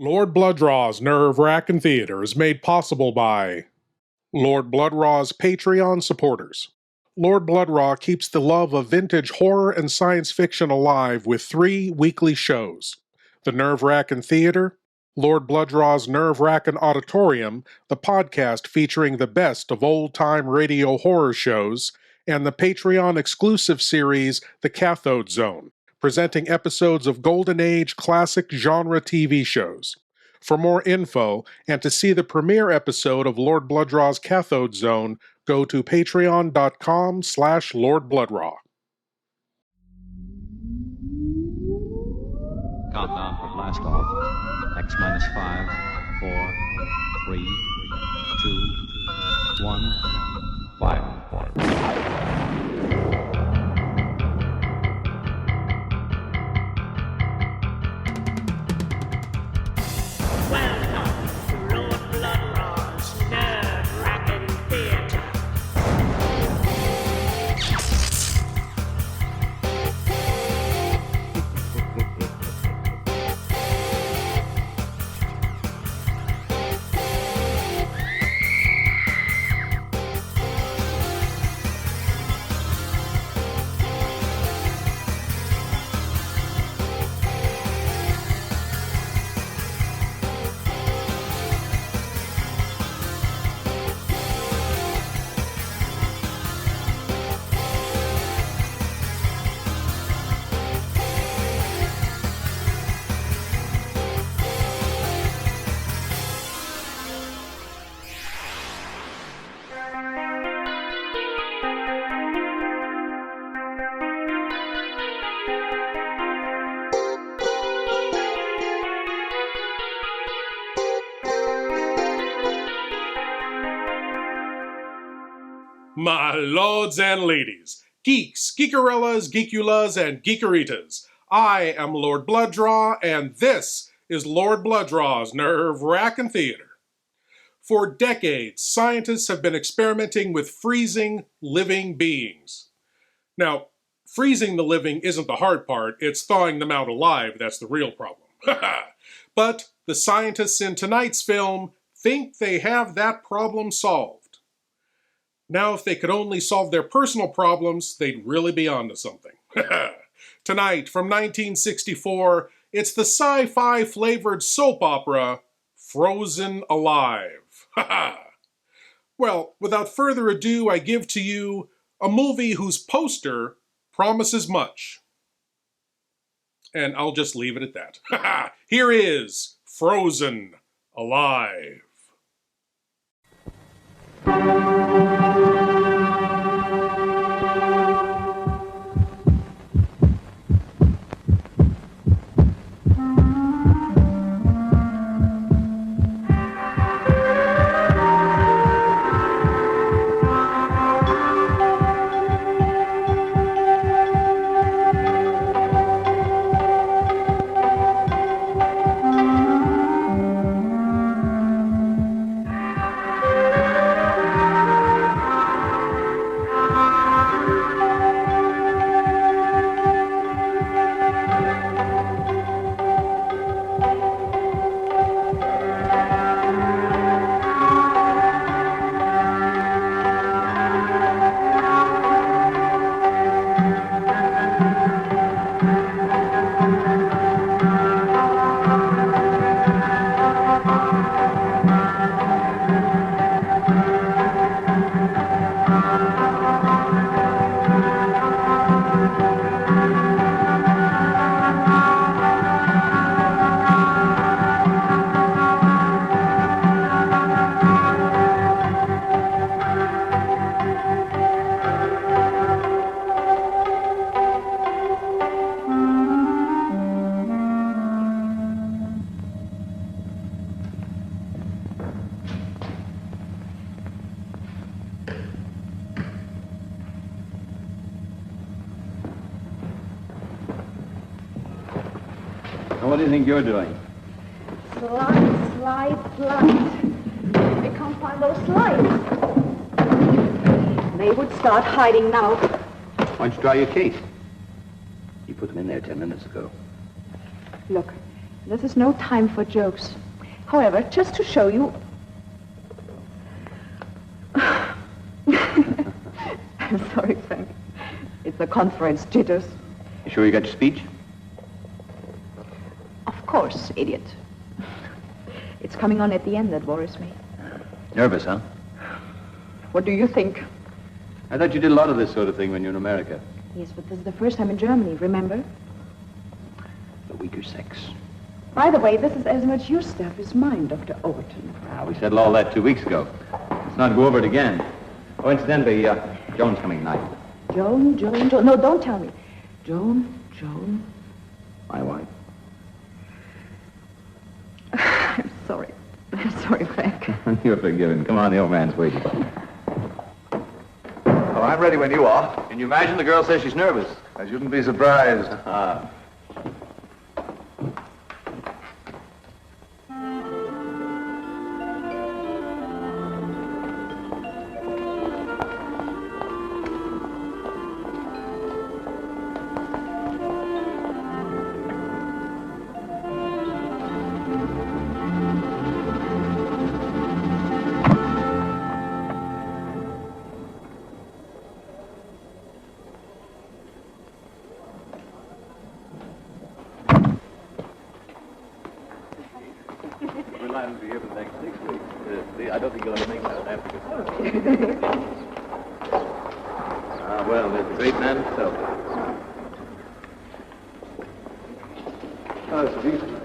Lord Blood-Rah's Nerve-Wrackin Theater is made possible by Lord Blood-Rah's Patreon supporters. Lord Blood-Rah keeps the love of vintage horror and science fiction alive with 3 weekly shows. The Nerve-Wrackin Theater, Lord Blood-Rah's Nerve-Wrackin Auditorium, the podcast featuring the best of old-time radio horror shows, and the Patreon exclusive series The Cathode Zone, presenting episodes of Golden Age classic genre TV shows. For more info, and to see the premiere episode of Lord Blood-Rah's Cathode Zone, go to patreon.com/Lord Blood-Rah. Countdown for blast off. X minus 5, 4, 3, 2, 1, fire. Welcome to Lord Blood-Rah's Nerve-Wrackin Theater. My lords and ladies, geeks, geekarellas, geekulas, and geekeritas, I am Lord Blood-Rah, and this is Lord Blood-Rah's Nerve-Wrackin Theater. For decades, scientists have been experimenting with freezing living beings. Now, freezing the living isn't the hard part, it's thawing them out alive that's the real problem. But the scientists in tonight's film think they have that problem solved. Now, if they could only solve their personal problems, they'd really be onto something. Tonight, from 1964, it's the sci-fi flavored soap opera, Frozen Alive. Well, without further ado, I give to you a movie whose poster promises much. And I'll just leave it at that. Here is Frozen Alive. What do you think you're doing? Slide. We can't find those slides. They would start hiding now. Why don't you try your case? You put them in there 10 minutes ago. Look, This is no time for jokes. However, just to show you... I'm sorry, Frank. It's the conference jitters. You sure you got your speech? Of course, idiot. It's coming on at the end that worries me. Nervous, huh? What do you think? I thought you did a lot of this sort of thing when you were in America. Yes, but this is the first time in Germany, remember? The weaker sex. By the way, this is as much your stuff as mine, Dr. Overton. We settled all that 2 weeks ago. Let's not go over it again. Oh, incidentally, Joan's coming tonight. Joan. No, don't tell me. Joan. My wife. I'm sorry, Frank. You're forgiven. Come on, the old man's waiting. Oh, I'm ready when you are. Can you imagine the girl says she's nervous? I shouldn't be surprised. We'll have to be here for the next 6 weeks. I don't think you'll ever make that after. Well, there's the great man himself. Oh, it's beautiful.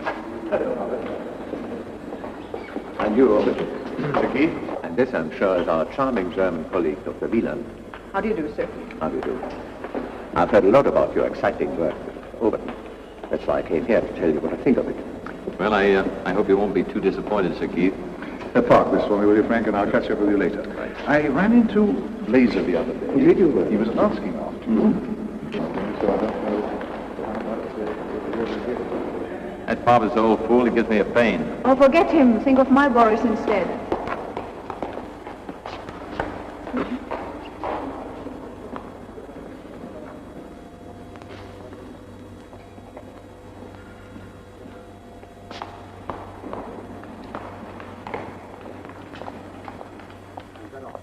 And you, Overton. Mr. Keith. And this, I'm sure, is our charming German colleague, Dr. Wieland. How do you do, sir? How do you do? I've heard a lot about your exciting work with Overton. That's why I came here to tell you what I think of it. Well, I hope you won't be too disappointed, Sir Keith. Park this for me, will you, Frank, and I'll catch up with you later. Right. I ran into Blazer the other day. Did you? He was asking after you. So I don't know. That Bob is an old fool. He gives me a pain. Oh, forget him. Think of my Boris instead.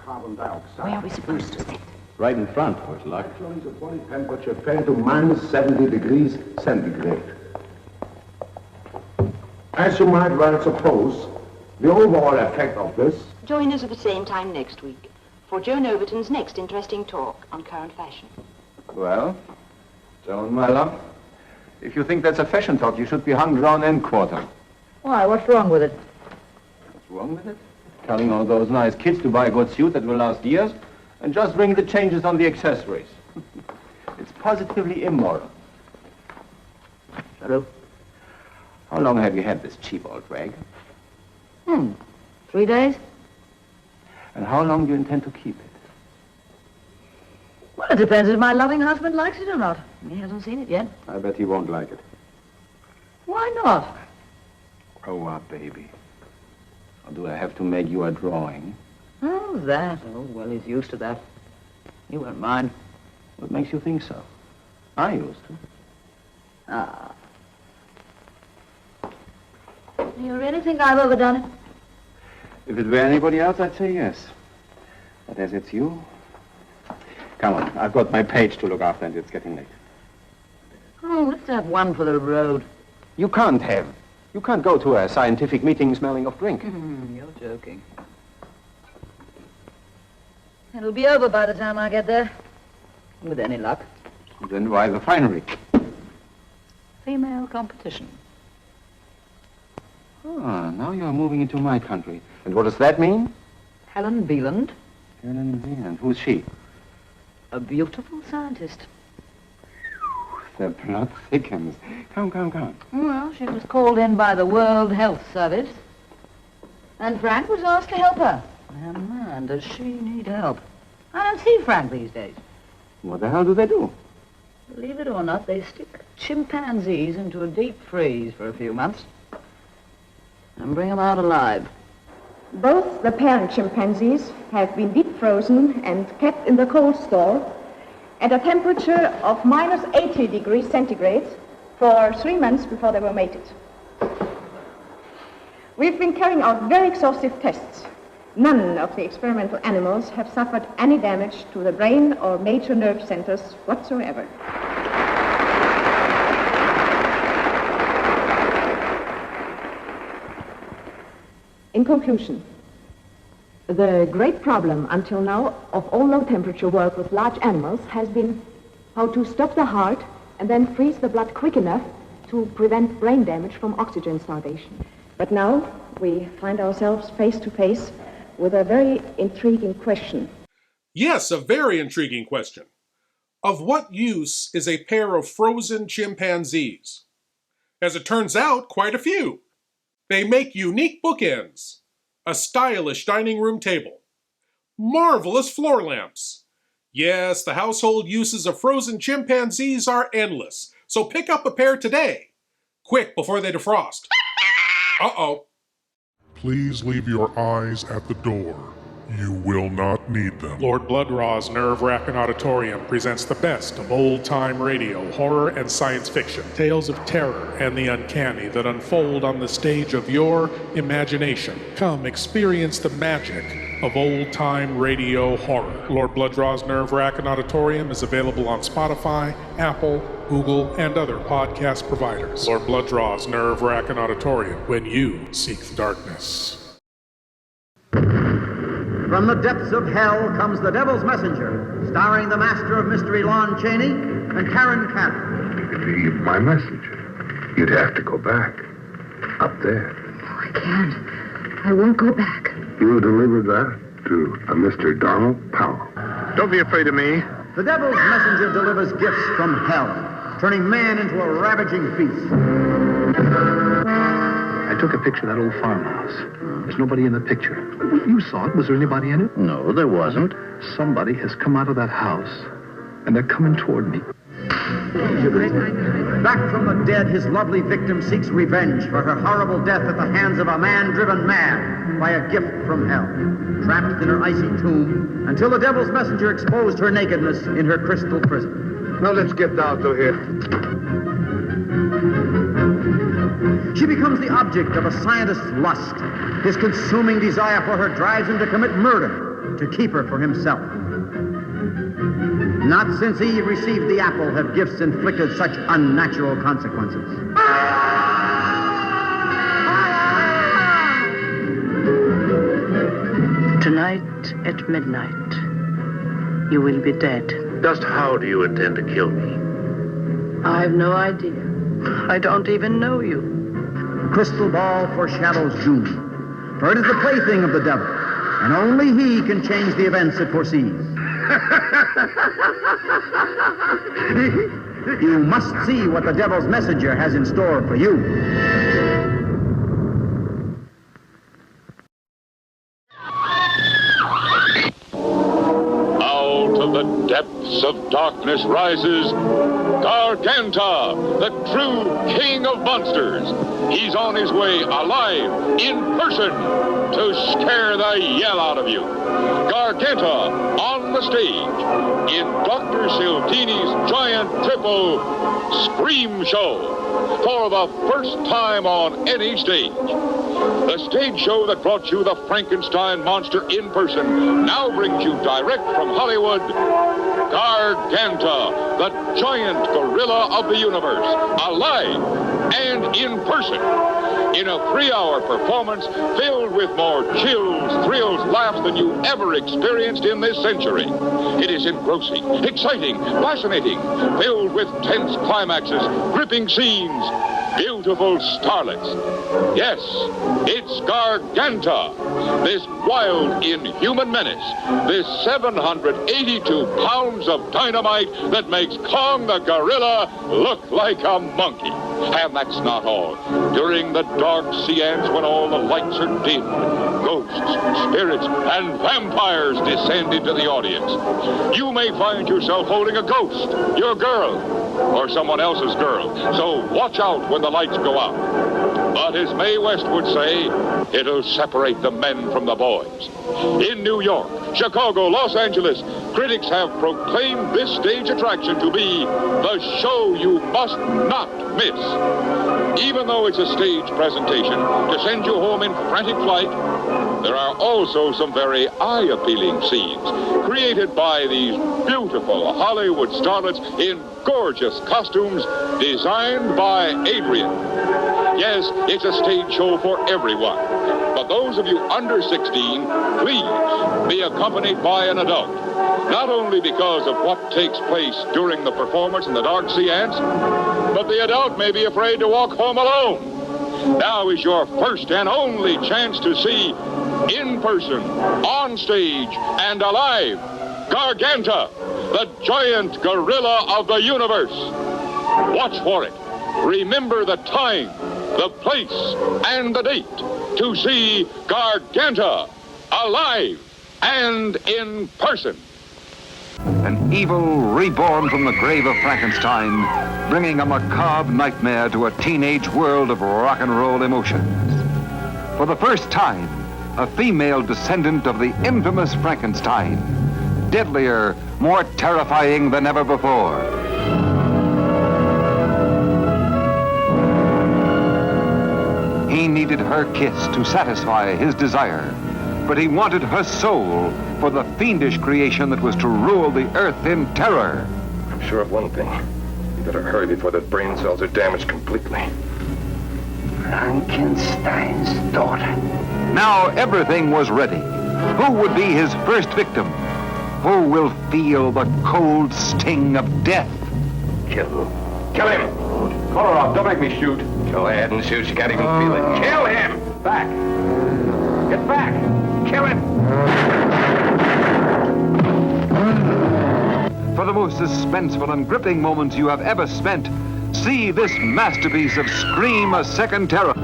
Carbon dioxide. Where are we supposed to sit? Right in front, worse luck. Electrons of body temperature fell to minus 70 degrees centigrade. As you might well suppose, the overall effect of this... Join us at the same time next week for Joan Overton's next interesting talk on current fashion. Well, Joan, my love, if you think that's a fashion talk, you should be hung round end quarter. Why, what's wrong with it? What's wrong with it? Telling all those nice kids to buy a good suit that will last years and just bring the changes on the accessories. It's positively immoral. Hello? How long have you had this cheap old rag? 3 days? And how long do you intend to keep it? Well, it depends if my loving husband likes it or not. He hasn't seen it yet. I bet he won't like it. Why not? Grow up, baby. Or do I have to make you a drawing? Oh, that. Oh, well, he's used to that. He won't mind. What makes you think so? I used to. Ah. Do you really think I've overdone it? If it were anybody else, I'd say yes. But as it's you... Come on, I've got my page to look after and it's getting late. Oh, let's have one for the road. You can't have. You can't go to a scientific meeting smelling of drink. You're joking. It'll be over by the time I get there. With any luck. Then why the finery? Female competition. Ah, now you're moving into my country. And what does that mean? Helen Beeland, Helen Zealand. Who's she? a beautiful scientist. The plot thickens. Come. Well, she was called in by the World Health Service. And Frank was asked to help her. And man, does she need help. I don't see Frank these days. What the hell do they do? Believe it or not, they stick chimpanzees into a deep freeze for a few months and bring them out alive. Both the parent chimpanzees have been deep frozen and kept in the cold store at a temperature of minus 80 degrees centigrade for 3 months before they were mated. We've been carrying out very exhaustive tests. None of the experimental animals have suffered any damage to the brain or major nerve centers whatsoever. In conclusion, the great problem until now of all low-temperature work with large animals has been how to stop the heart and then freeze the blood quick enough to prevent brain damage from oxygen starvation. But now we find ourselves face to face with a very intriguing question. Yes, a very intriguing question. Of what use is a pair of frozen chimpanzees? As it turns out, quite a few. They make unique bookends, a stylish dining room table, marvelous floor lamps. Yes, the household uses of frozen chimpanzees are endless, so pick up a pair today. Quick, before they defrost. Uh-oh. Please leave your eyes at the door. You will not need them. Lord Blood-Rah's Nerve-Wrackin Auditorium presents the best of old-time radio, horror, and science fiction. Tales of terror and the uncanny that unfold on the stage of your imagination. Come experience the magic of old-time radio horror. Lord Blood-Rah's Nerve-Wrackin Auditorium is available on Spotify, Apple, Google, and other podcast providers. Lord Blood-Rah's Nerve-Wrackin Auditorium, when you seek the darkness. From the depths of hell comes The Devil's Messenger, starring the master of mystery Lon Chaney and Karen Cannon. You could leave my message. You'd have to go back. Up there. Oh, I can't. I won't go back. You delivered that to a Mr. Donald Powell. Don't be afraid of me. The Devil's Messenger delivers gifts from hell, turning man into a ravaging beast. I took a picture of that old farmhouse. There's nobody in the picture. You saw it. Was there anybody in it? No, there wasn't. Somebody has come out of that house, and they're coming toward me. Back from the dead, his lovely victim seeks revenge for her horrible death at the hands of a man driven mad by a gift from hell. Trapped in her icy tomb until the Devil's Messenger exposed her nakedness in her crystal prison. Now let's get down to here. She becomes the object of a scientist's lust. His consuming desire for her drives him to commit murder to keep her for himself. Not since Eve received the apple have gifts inflicted such unnatural consequences. Tonight at midnight, you will be dead. Just how do you intend to kill me? I've no idea. I don't even know you. The crystal ball foreshadows doom, for it is the plaything of the devil, and only he can change the events it foresees. You must see what the Devil's Messenger has in store for you. Out of the depths of darkness rises Garganta, the true king of monsters. He's on his way alive, in person, to scare the yell out of you. Garganta on the stage in Dr. Sildini's giant triple Scream Show for the first time on any stage. The stage show that brought you the Frankenstein monster in person now brings you direct from Hollywood, Garganta, the giant gorilla of the universe, alive and in person, in a 3-hour performance filled with more chills, thrills, laughs than you ever experienced in this century. It is engrossing, exciting, fascinating, filled with tense climaxes, gripping scenes, beautiful starlets. Yes, it's Garganta, this wild, inhuman menace, this 782 pounds of dynamite that makes Kong the gorilla look like a monkey. And that's not all. During the dark seance when all the lights are dim, ghosts, spirits, and vampires descend into the audience. You may find yourself holding a ghost, your girl, or someone else's girl. So watch out when the lights go out. But as Mae West would say, it'll separate the men from the boys. In New York, Chicago, Los Angeles, critics have proclaimed this stage attraction to be the show you must not miss. Even though it's a stage presentation to send you home in frantic flight, there are also some very eye-appealing scenes created by these beautiful Hollywood starlets in gorgeous costumes designed by Adrian. Yes, it's a stage show for everyone. But those of you under 16, please be accompanied by an adult. Not only because of what takes place during the performance in the dark sea ants, but the adult may be afraid to walk home alone. Now is your first and only chance to see, in person, on stage, and alive, Garganta, the giant gorilla of the universe. Watch for it. Remember the time, the place, and the date to see Garganta, alive and in person. An evil reborn from the grave of Frankenstein, bringing a macabre nightmare to a teenage world of rock and roll emotions. For the first time, a female descendant of the infamous Frankenstein, deadlier, more terrifying than ever before. He needed her kiss to satisfy his desire, but he wanted her soul for the fiendish creation that was to rule the earth in terror. I'm sure of one thing. You better hurry before the brain cells are damaged completely. Frankenstein's daughter. Now everything was ready. Who would be his first victim? Who will feel the cold sting of death? Kill him! Call her off. Don't make me shoot. Go ahead and shoot. She can't even feel it. Kill him! Back! Get back! Kill him! For the most suspenseful and gripping moments you have ever spent, see this masterpiece of Scream a Second Terror.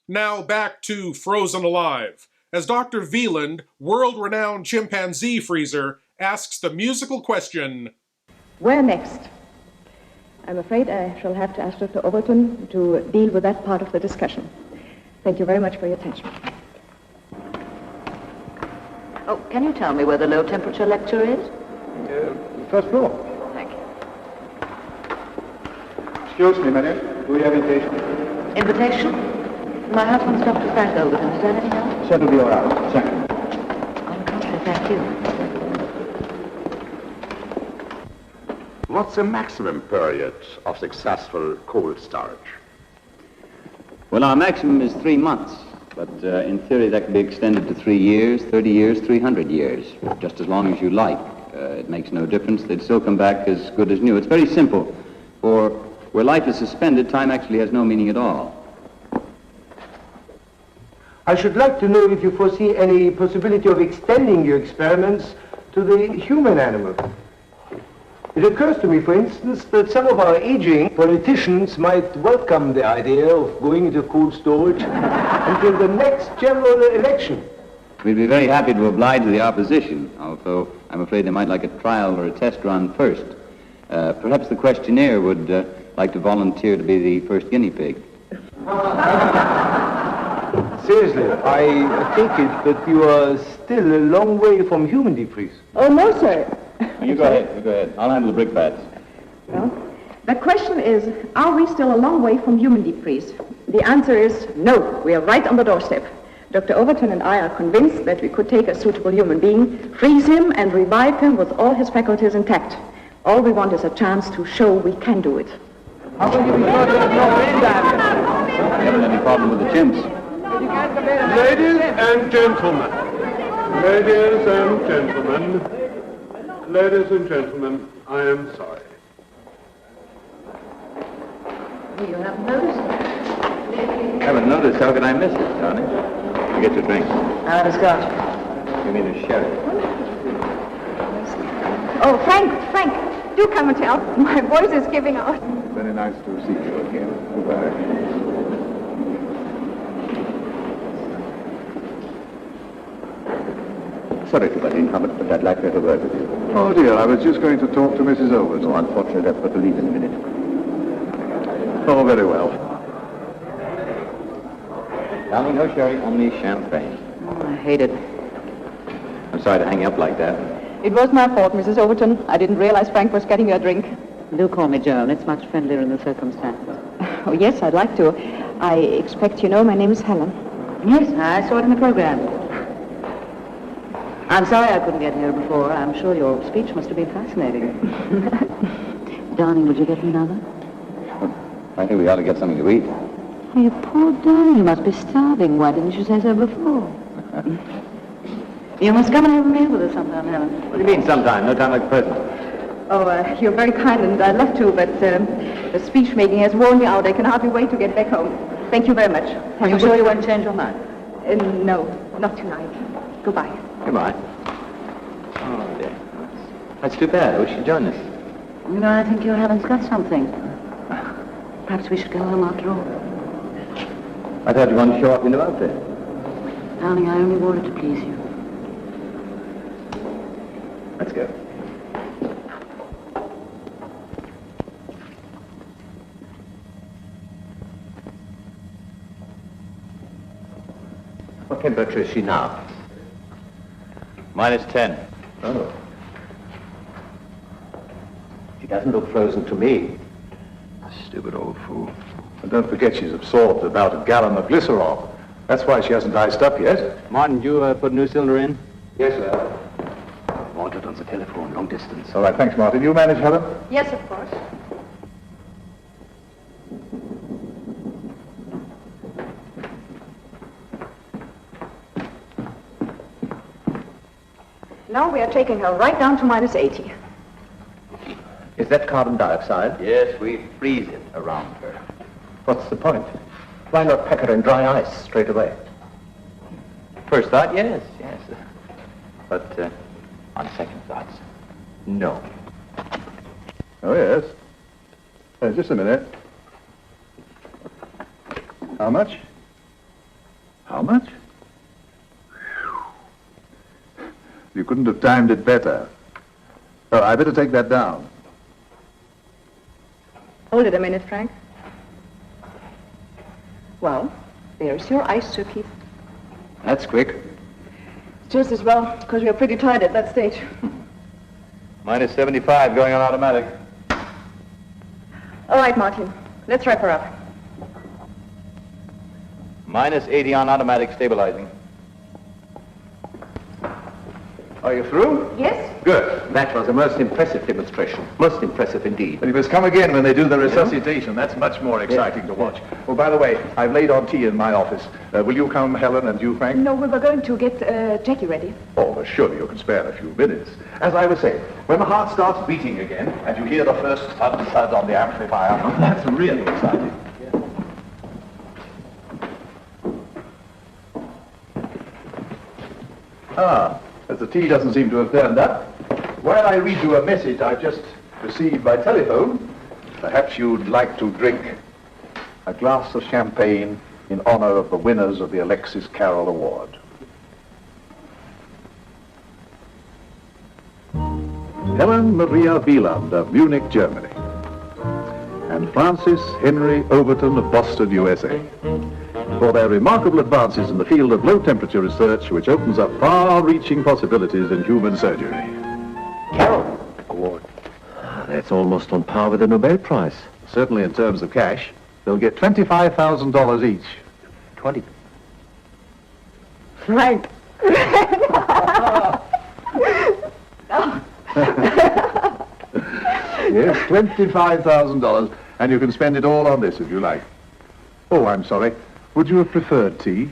Now back to Frozen Alive, as Dr. Wieland, world-renowned chimpanzee freezer, asks the musical question, Where next? I'm afraid I shall have to ask Dr. Overton to deal with that part of the discussion. Thank you very much for your attention. Oh, can you tell me where the low-temperature lecture is? First floor. Thank you. Excuse me, madam. Do you have invitation? Invitation? My husband's Dr. Frank Overton. Is there anything else? That'll be all right. Thank you. On the contrary, thank you. What's the maximum period of successful cold storage? Well, our maximum is 3 months, but in theory that can be extended to 3 years, 30 years, 300 years, just as long as you like. It makes no difference. They'd still come back as good as new. It's very simple, for where life is suspended, time actually has no meaning at all. I should like to know if you foresee any possibility of extending your experiments to the human animal. It occurs to me, for instance, that some of our aging politicians might welcome the idea of going into cold storage until the next general election. We'd be very happy to oblige the opposition, although I'm afraid they might like a trial or a test run first. Perhaps the questionnaire would like to volunteer to be the first guinea pig. Seriously, I take it that you are still a long way from human defreeze. Oh, no, sir. You go ahead. I'll handle the brick bats. Well, the question is, are we still a long way from human deep freeze? The answer is no. We are right on the doorstep. Dr. Overton and I are convinced that we could take a suitable human being, freeze him, and revive him with all his faculties intact. All we want is a chance to show we can do it. How will you be sure there's no brain damage? You haven't any problem with the chimps? Ladies and gentlemen. Ladies and gentlemen. Ladies and gentlemen, I am sorry. You haven't noticed? Haven't noticed? How could I miss it, Tony? You get your drink. I'll have a scotch. Give me the sherry. Oh, Frank, do come and tell. My voice is giving out. Very nice to see you again. Goodbye. Sorry to butt in, Hubbard, but I'd like to have a word with you. Oh, dear, I was just going to talk to Mrs. Overton. Oh, unfortunately, I've got to leave in a minute. Oh, very well. Darling, no sherry, only champagne. Oh, I hate it. I'm sorry to hang you up like that. It was my fault, Mrs. Overton. I didn't realize Frank was getting you a drink. Do call me Joan. It's much friendlier in the circumstances. Oh, yes, I'd like to. I expect you know my name is Helen. Yes, I saw it in the program. I'm sorry I couldn't get here before. I'm sure your speech must have been fascinating. Darling, would you get me another? I think we ought to get something to eat. Oh, you poor darling. You must be starving. Why didn't you say so before? You must come and have a meal with us sometime, Helen. What do you mean sometime? No time like the present. Oh, you're very kind, and I'd love to, but the speech making has worn me out. I can hardly wait to get back home. Thank you very much. Are you sure you won't change your mind? No, not tonight. Goodbye. Goodbye. Oh, dear. That's too bad. I wish you'd join us. You know, I think your Helen's got something. Perhaps we should go home after all. I thought you wanted to show off your new outfit. Darling, I only wanted to please you. Let's go. What temperature is she now? -10. Oh. She doesn't look frozen to me. Stupid old fool. And don't forget she's absorbed about a gallon of glycerol. That's why she hasn't iced up yet. Martin, you put a new cylinder in? Yes, sir. I want it on the telephone, long distance. All right, thanks, Martin. You manage, Helen? Yes, of course. Now we are taking her right down to -80. Is that carbon dioxide? Yes, we freeze it around her. What's the point? Why not pack her in dry ice straight away? First thought, yes. But on second thoughts, no. Oh, yes. Just a minute. How much? How much? You couldn't have timed it better. Oh, I better take that down. Hold it a minute, Frank. Well, there's your ice, Sir Keith. That's quick. Just as well, because we are pretty tight at that stage. -75 going on automatic. All right, Martin. Let's wrap her up. -80 on automatic stabilizing. Are you through? Yes? Good. That was a most impressive demonstration. Most impressive indeed. But you must come again when they do the resuscitation. That's much more exciting to watch. Oh, by the way, I've laid on tea in my office. Will you come, Helen, and you, Frank? No, we were going to get Jackie ready. Oh, well, surely you can spare a few minutes. As I was saying, when the heart starts beating again, and you hear the first thud on the amplifier, that's really exciting. As the tea doesn't seem to have turned up, while I read you a message I've just received by telephone, perhaps you'd like to drink a glass of champagne in honor of the winners of the Alexis Carroll Award. Helen Maria Wieland of Munich, Germany, and Francis Henry Overton of Boston, USA, for their remarkable advances in the field of low-temperature research, which opens up far-reaching possibilities in human surgery. Carroll Award. That's almost on par with the Nobel Prize. Certainly in terms of cash. They'll get $25,000 each. 20. Frank. Yes, $25,000, and you can spend it all on this if you like. Oh, I'm sorry. Would you have preferred tea?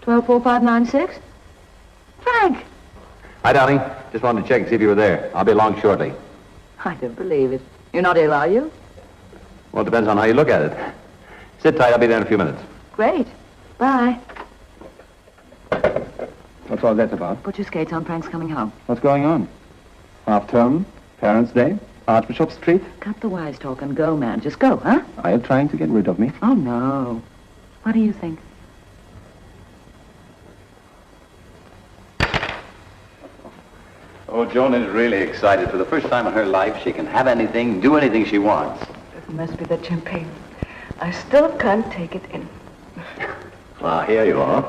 124596? Frank! Hi, darling. Just wanted to check and see if you were there. I'll be along shortly. I don't believe it. You're not ill, are you? Well, it depends on how you look at it. Sit tight. I'll be there in a few minutes. Great. Bye. What's all that about? Put your skates on. Frank's coming home. What's going on? Half-term? Parents' Day? Archbishop Street? Cut the wise talk and go, man. Just go, huh? Are you trying to get rid of me? Oh, no. What do you think? Oh, Joan is really excited. For the first time in her life, she can have anything, do anything she wants. It must be the champagne. I still can't take it in. Ah, here you are.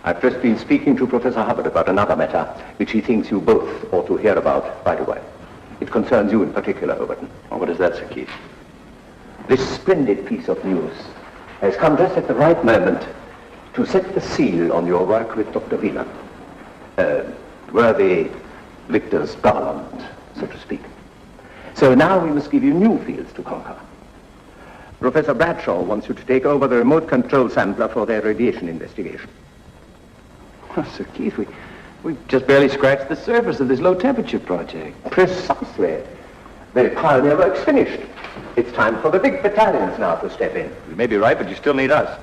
I've just been speaking to Professor Hubbard about another matter, which he thinks you both ought to hear about right away. It concerns you in particular, Overton. Oh, what is that, Sir Keith? This splendid piece of news has come just at the right moment to set the seal on your work with Dr. Wieland. Worthy Victor's garland, so to speak. So now we must give you new fields to conquer. Professor Bradshaw wants you to take over the remote control sampler for their radiation investigation. Well, Sir Keith, we've just barely scratched the surface of this low-temperature project. Precisely. The pioneer work's finished. It's time for the big battalions now to step in. You may be right, but you still need us.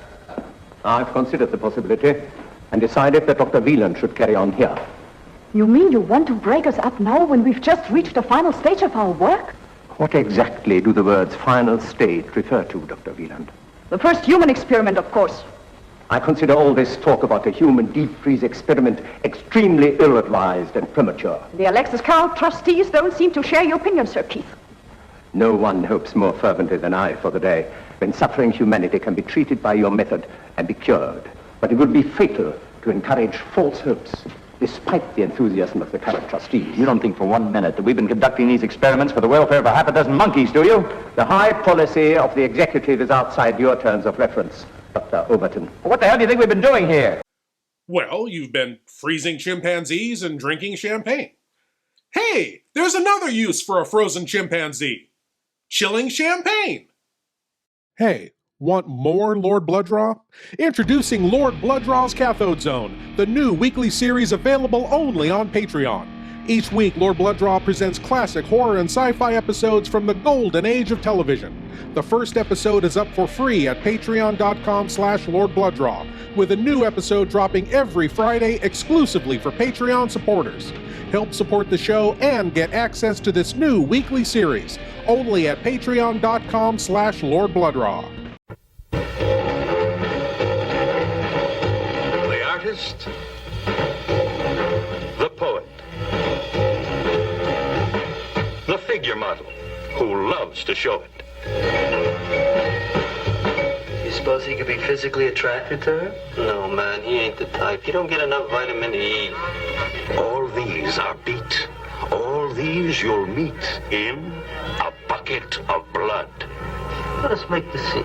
I've considered the possibility and decided that Dr. Wieland should carry on here. You mean you want to break us up now when we've just reached the final stage of our work? What exactly do the words final stage refer to, Dr. Wieland? The first human experiment, of course. I consider all this talk about the human deep freeze experiment extremely ill-advised and premature. The Alexis Carroll trustees don't seem to share your opinion, Sir Keith. No one hopes more fervently than I for the day when suffering humanity can be treated by your method and be cured. But it would be fatal to encourage false hopes, despite the enthusiasm of the current trustees. You don't think for 1 minute that we've been conducting these experiments for the welfare of a half a dozen monkeys, do you? The high policy of the executive is outside your terms of reference, Dr. Overton. What the hell do you think we've been doing here? Well, you've been freezing chimpanzees and drinking champagne. Hey, there's another use for a frozen chimpanzee. Chilling champagne. Hey, want more Lord Blood-Rah? Introducing Lord Blood-Rah's Cathode Zone, the new weekly series available only on Patreon. Each week, Lord Blood-Rah presents classic horror and sci-fi episodes from the golden age of television. The first episode is up for free at patreon.com/Lord Blood-Rah, with a new episode dropping every Friday exclusively for Patreon supporters. Help support the show and get access to this new weekly series, only at patreon.com/Lord Blood-Rah. The artist, the poet, the figure model who loves to show it. You suppose he could be physically attracted to her? No, man, he ain't the type. You don't get enough vitamin E. All these are beat. All these you'll meet in A Bucket of Blood. Let us make the scene.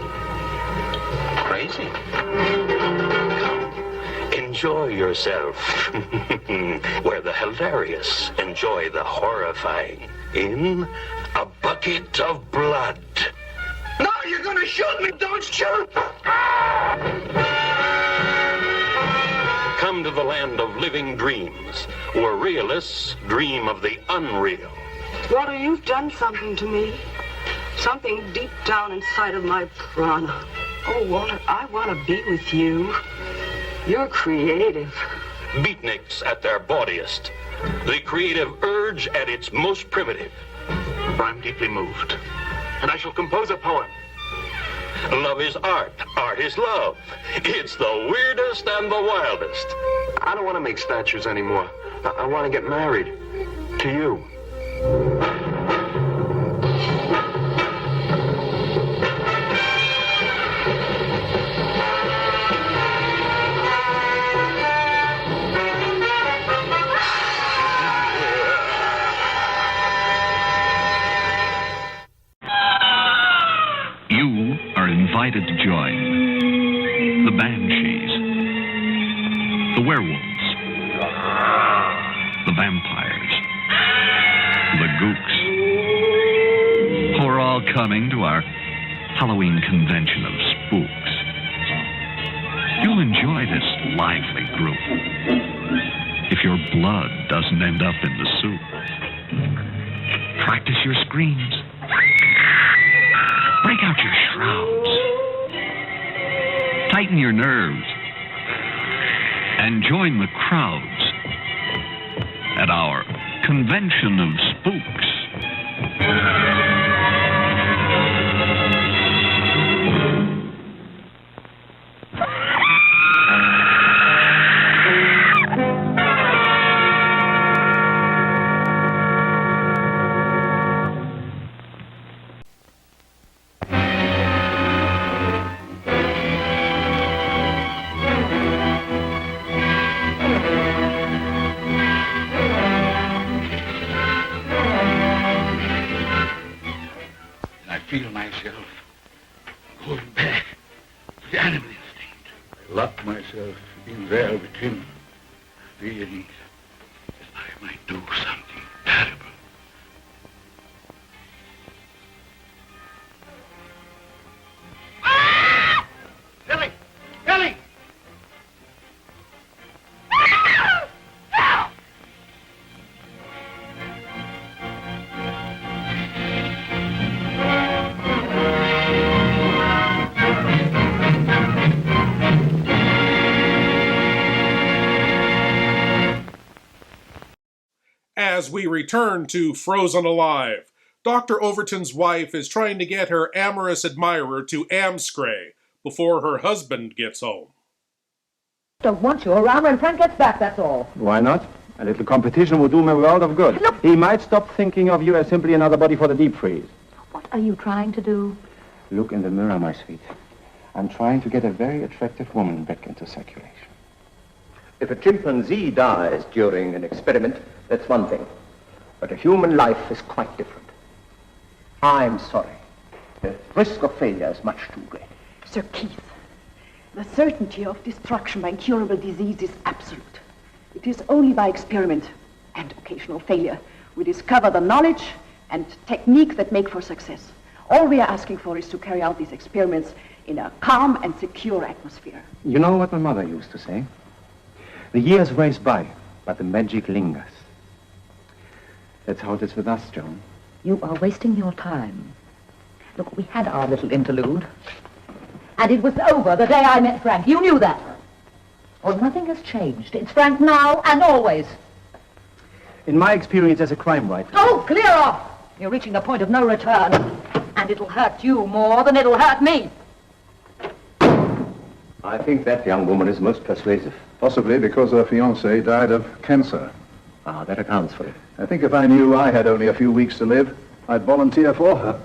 Crazy. Come, enjoy yourself. Where the hilarious enjoy the horrifying in A Bucket of Blood. No, you're gonna shoot me! Don't shoot! Come to the land of living dreams, where realists dream of the unreal. Walter, you've done something to me. Something deep down inside of my prana. Oh, Walter, I want to be with you. You're creative. Beatniks at their bawdiest. The creative urge at its most primitive. I'm deeply moved, and I shall compose a poem. Love is art. Art is love. It's the weirdest and the wildest. I don't want to make statues anymore. I want to get married. To you. You are invited to join the Banshees, the werewolves, the vampires, the gooks, who are all coming to our Halloween convention of spooks. You'll enjoy this lively group if your blood doesn't end up in the soup. Practice your screams. Break out your shrouds. Tighten your nerves. And join the crowds at our convention of spooks. feel myself going back to the animal instinct. I lock myself in there with him, feeling that I might do something terrible. Billy! Billy! As we return to Frozen Alive, Dr. Overton's wife is trying to get her amorous admirer to Amscray before her husband gets home. Don't want you around when Frank gets back, that's all. Why not? A little competition would do him a world of good. Look. He might stop thinking of you as simply another body for the deep freeze. What are you trying to do? Look in the mirror, my sweet. I'm trying to get a very attractive woman back into circulation. If a chimpanzee dies during an experiment, that's one thing. But a human life is quite different. I'm sorry. The risk of failure is much too great. Sir Keith, the certainty of destruction by incurable disease is absolute. It is only by experiment and occasional failure we discover the knowledge and technique that make for success. All we are asking for is to carry out these experiments in a calm and secure atmosphere. You know what my mother used to say? The years race by, but the magic lingers. That's how it is with us, John. You are wasting your time. Look, we had our little interlude. And it was over the day I met Frank. You knew that. Oh, nothing has changed. It's Frank now and always. In my experience as a crime writer... Oh, clear off! You're reaching the point of no return. And it'll hurt you more than it'll hurt me. I think that young woman is most persuasive. Possibly because her fiancé died of cancer. Ah, that accounts for it. I think if I knew I had only a few weeks to live, I'd volunteer for her.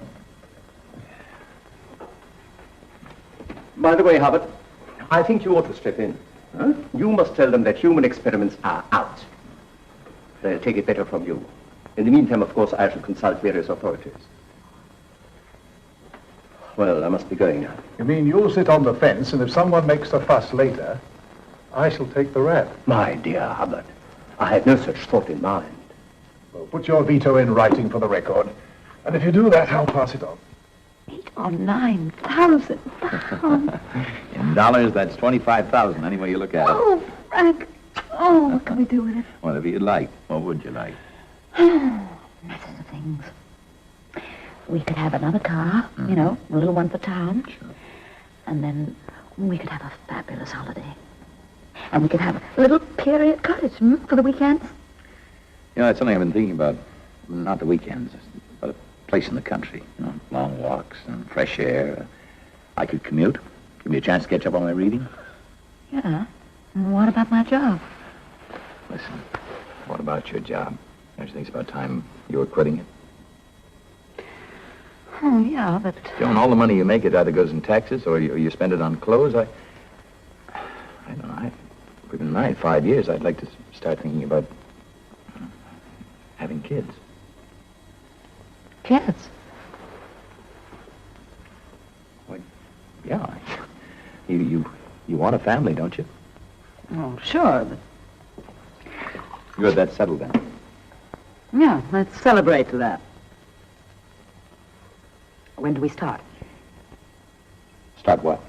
By the way, Hubbard, I think you ought to step in. Huh? You must tell them that human experiments are out. They'll take it better from you. In the meantime, of course, I shall consult various authorities. Well, I must be going now. You mean you'll sit on the fence, and if someone makes a fuss later, I shall take the rap? My dear Hubbard, I had no such thought in mind. Well, put your veto in writing for the record. And if you do that, I'll pass it on. 8 or 9,000 pounds. In dollars, that's 25,000, any way you look at it. Oh, Frank. Oh, what can we do with it? Whatever you'd like. What would you like? Masses of things. We could have another car, you know, a little one for town. Sure. And then we could have a fabulous holiday. And we could have a little period cottage for the weekends. You know, that's something I've been thinking about. Not the weekends, but a place in the country. You know, long walks and fresh air. I could commute. Give me a chance to catch up on my reading. Yeah. And what about my job? Listen, what about your job? Don't you think it's about time you were quitting it? Oh, yeah, but... Joan, all the money you make, it either goes in taxes or you spend it on clothes. I don't know. We've been married 5 years. I'd like to start thinking about having kids. Kids? Well, yeah. You want a family, don't you? Oh, sure, but... Good, that's settled then. Yeah, let's celebrate that. When do we start? Start what?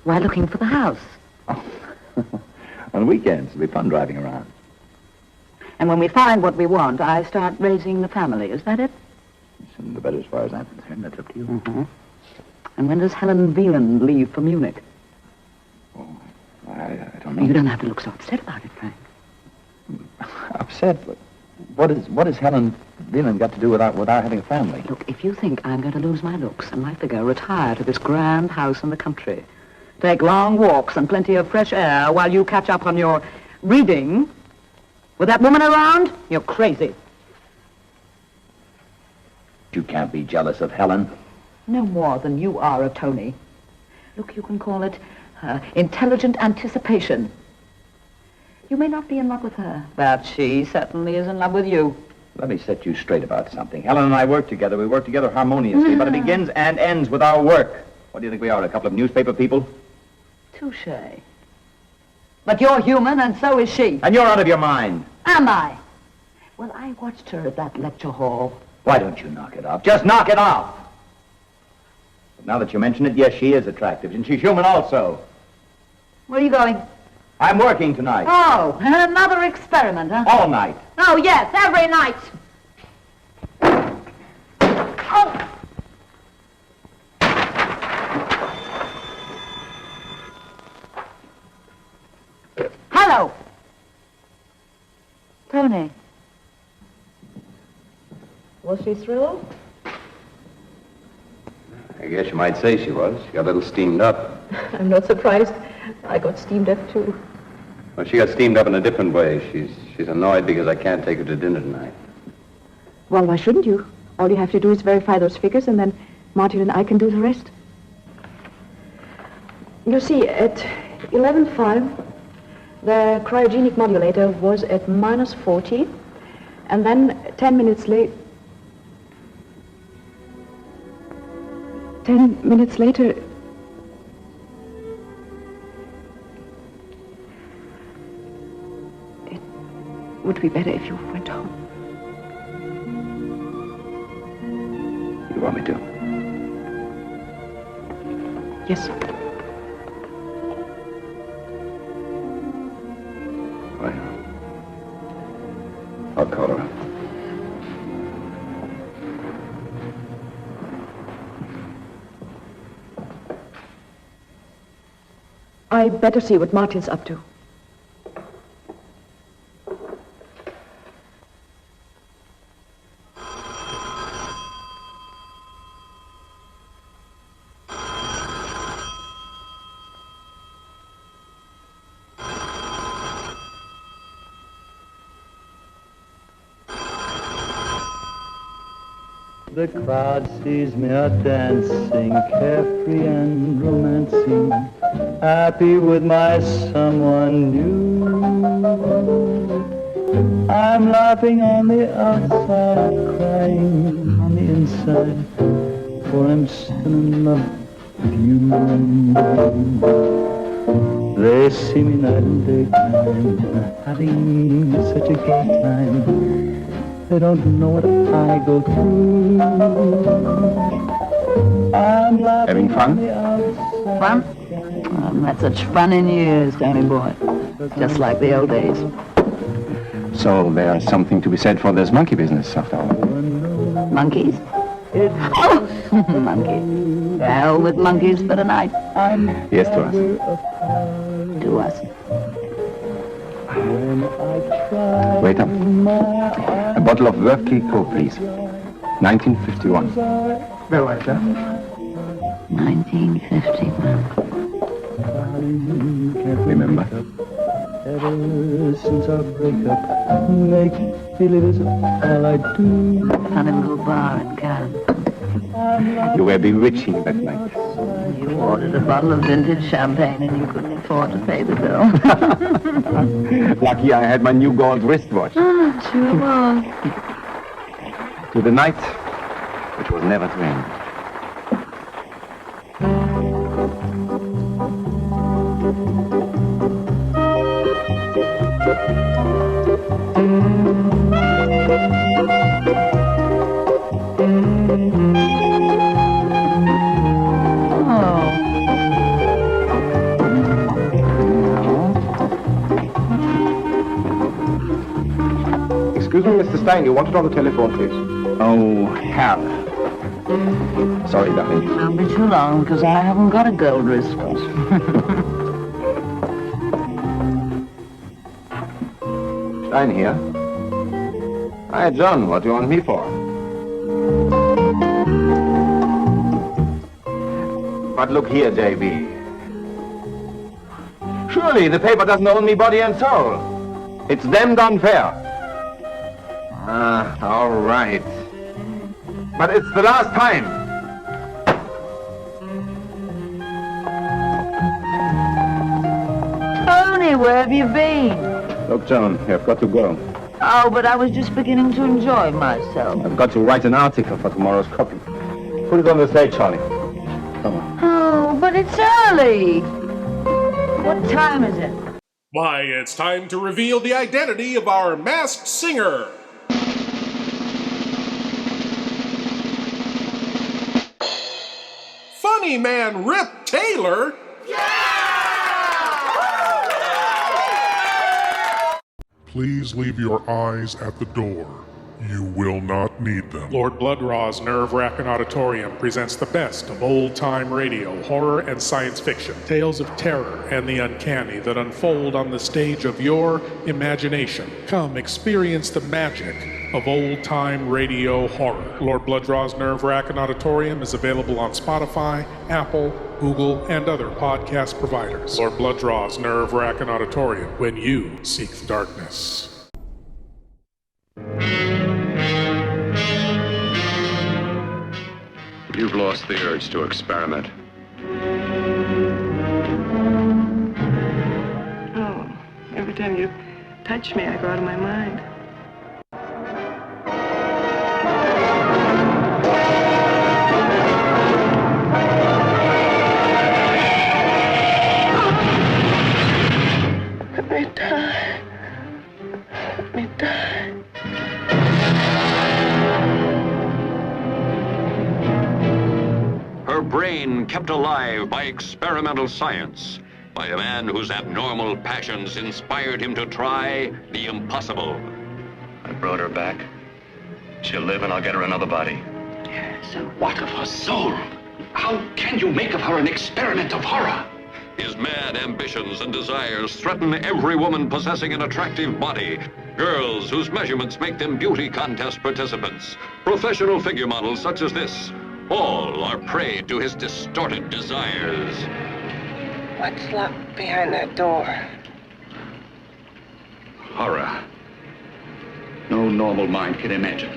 Why, looking for the house. On weekends, it'll be fun driving around. And when we find what we want, I start raising the family. Is that it? It's the better as far as I'm concerned. That's up to you. Mm-hmm. And when does Helen Wieland leave for Munich? Oh, I don't know. You don't have to look so upset about it, Frank. Upset? But what has Helen Wieland got to do with our having a family? Look, if you think I'm going to lose my looks and my figure, retire to this grand house in the country, take long walks and plenty of fresh air while you catch up on your reading, with that woman around, you're crazy. You can't be jealous of Helen. No more than you are of Tony. Look, you can call it intelligent anticipation. You may not be in love with her, but she certainly is in love with you. Let me set you straight about something. Helen and I work together. We work together harmoniously, but it begins and ends with our work. What do you think we are, a couple of newspaper people? Touché. But you're human, and so is she. And you're out of your mind. Am I? Well, I watched her at that lecture hall. Why don't you knock it off? Just knock it off! But now that you mention it, yes, she is attractive, and she's human also. Where are you going? I'm working tonight. Oh, another experiment, huh? All night. Oh, yes, every night. Oh! Hello. Tony. Was she thrilled? I guess you might say she was. She got a little steamed up. I'm not surprised. I got steamed up too. Well, she got steamed up in a different way. She's annoyed because I can't take her to dinner tonight. Well, why shouldn't you? All you have to do is verify those figures, and then Martin and I can do the rest. You see, at 11:05, the cryogenic modulator was at -40, and then 10 minutes later... 10 minutes later... It would be better if you went home. You want me to? Yes. I'll call her up. I better see what Martin's up to. The crowd sees me a-dancing, carefree and romancing, happy with my someone new. I'm laughing on the outside, crying on the inside, for I'm still in love with you. They see me night and daytime, having such a gay time. They don't know what I go through. I'm having fun? Fun? I've had such fun in years, Tony boy. Just like the old days. So there's something to be said for this monkey business, after all. Monkeys? Oh, monkeys. To hell with monkeys for tonight. Yes, to us. To us. Wait up. A bottle of Wrackin Coke, please. 1951. Very well, sir. 1951. Remember? Ever since our breakup, make believe is all I do. Funny little bar in Cannes. You were bewitching that night. You ordered a bottle of vintage champagne and you couldn't afford to pay the bill. Lucky I had my new gold wristwatch. Sure was. To the night, which was never to end. Excuse me, Mr. Stein, you wanted on the telephone, please. Oh, hell. Sorry, darling. Won't be too long, because I haven't got a gold wristwatch. Stein here. Hi, John, what do you want me for? But look here, J.B. Surely the paper doesn't own me body and soul. It's damned unfair. All right. But it's the last time. Tony, where have you been? Look, John, I've got to go. Oh, but I was just beginning to enjoy myself. I've got to write an article for tomorrow's copy. Put it on the stage, Charlie. Come on. Oh, but it's early. What time is it? Why, it's time to reveal the identity of our masked singer. Funny man Rip Taylor? Please leave your eyes at the door. You will not need them. Lord Blood-Rah's Nerve-Wrackin Auditorium presents the best of old-time radio, horror, and science fiction. Tales of terror and the uncanny that unfold on the stage of your imagination. Come experience the magic of old-time radio horror. Lord Blood-Rah's Nerve-Wrackin Auditorium is available on Spotify, Apple, Google, and other podcast providers. Lord Blood-Rah's Nerve-Wrackin Auditorium, when you seek the darkness. You've lost the urge to experiment. Oh, every time you touch me, I go out of my mind. Let me die. Let me die. Her brain kept alive by experimental science, by a man whose abnormal passions inspired him to try the impossible. I brought her back. She'll live and I'll get her another body. Yes, and what of her soul? How can you make of her an experiment of horror? His mad ambitions and desires threaten every woman possessing an attractive body. Girls whose measurements make them beauty contest participants. Professional figure models such as this. All are prey to his distorted desires. What's locked behind that door? Horror. No normal mind can imagine.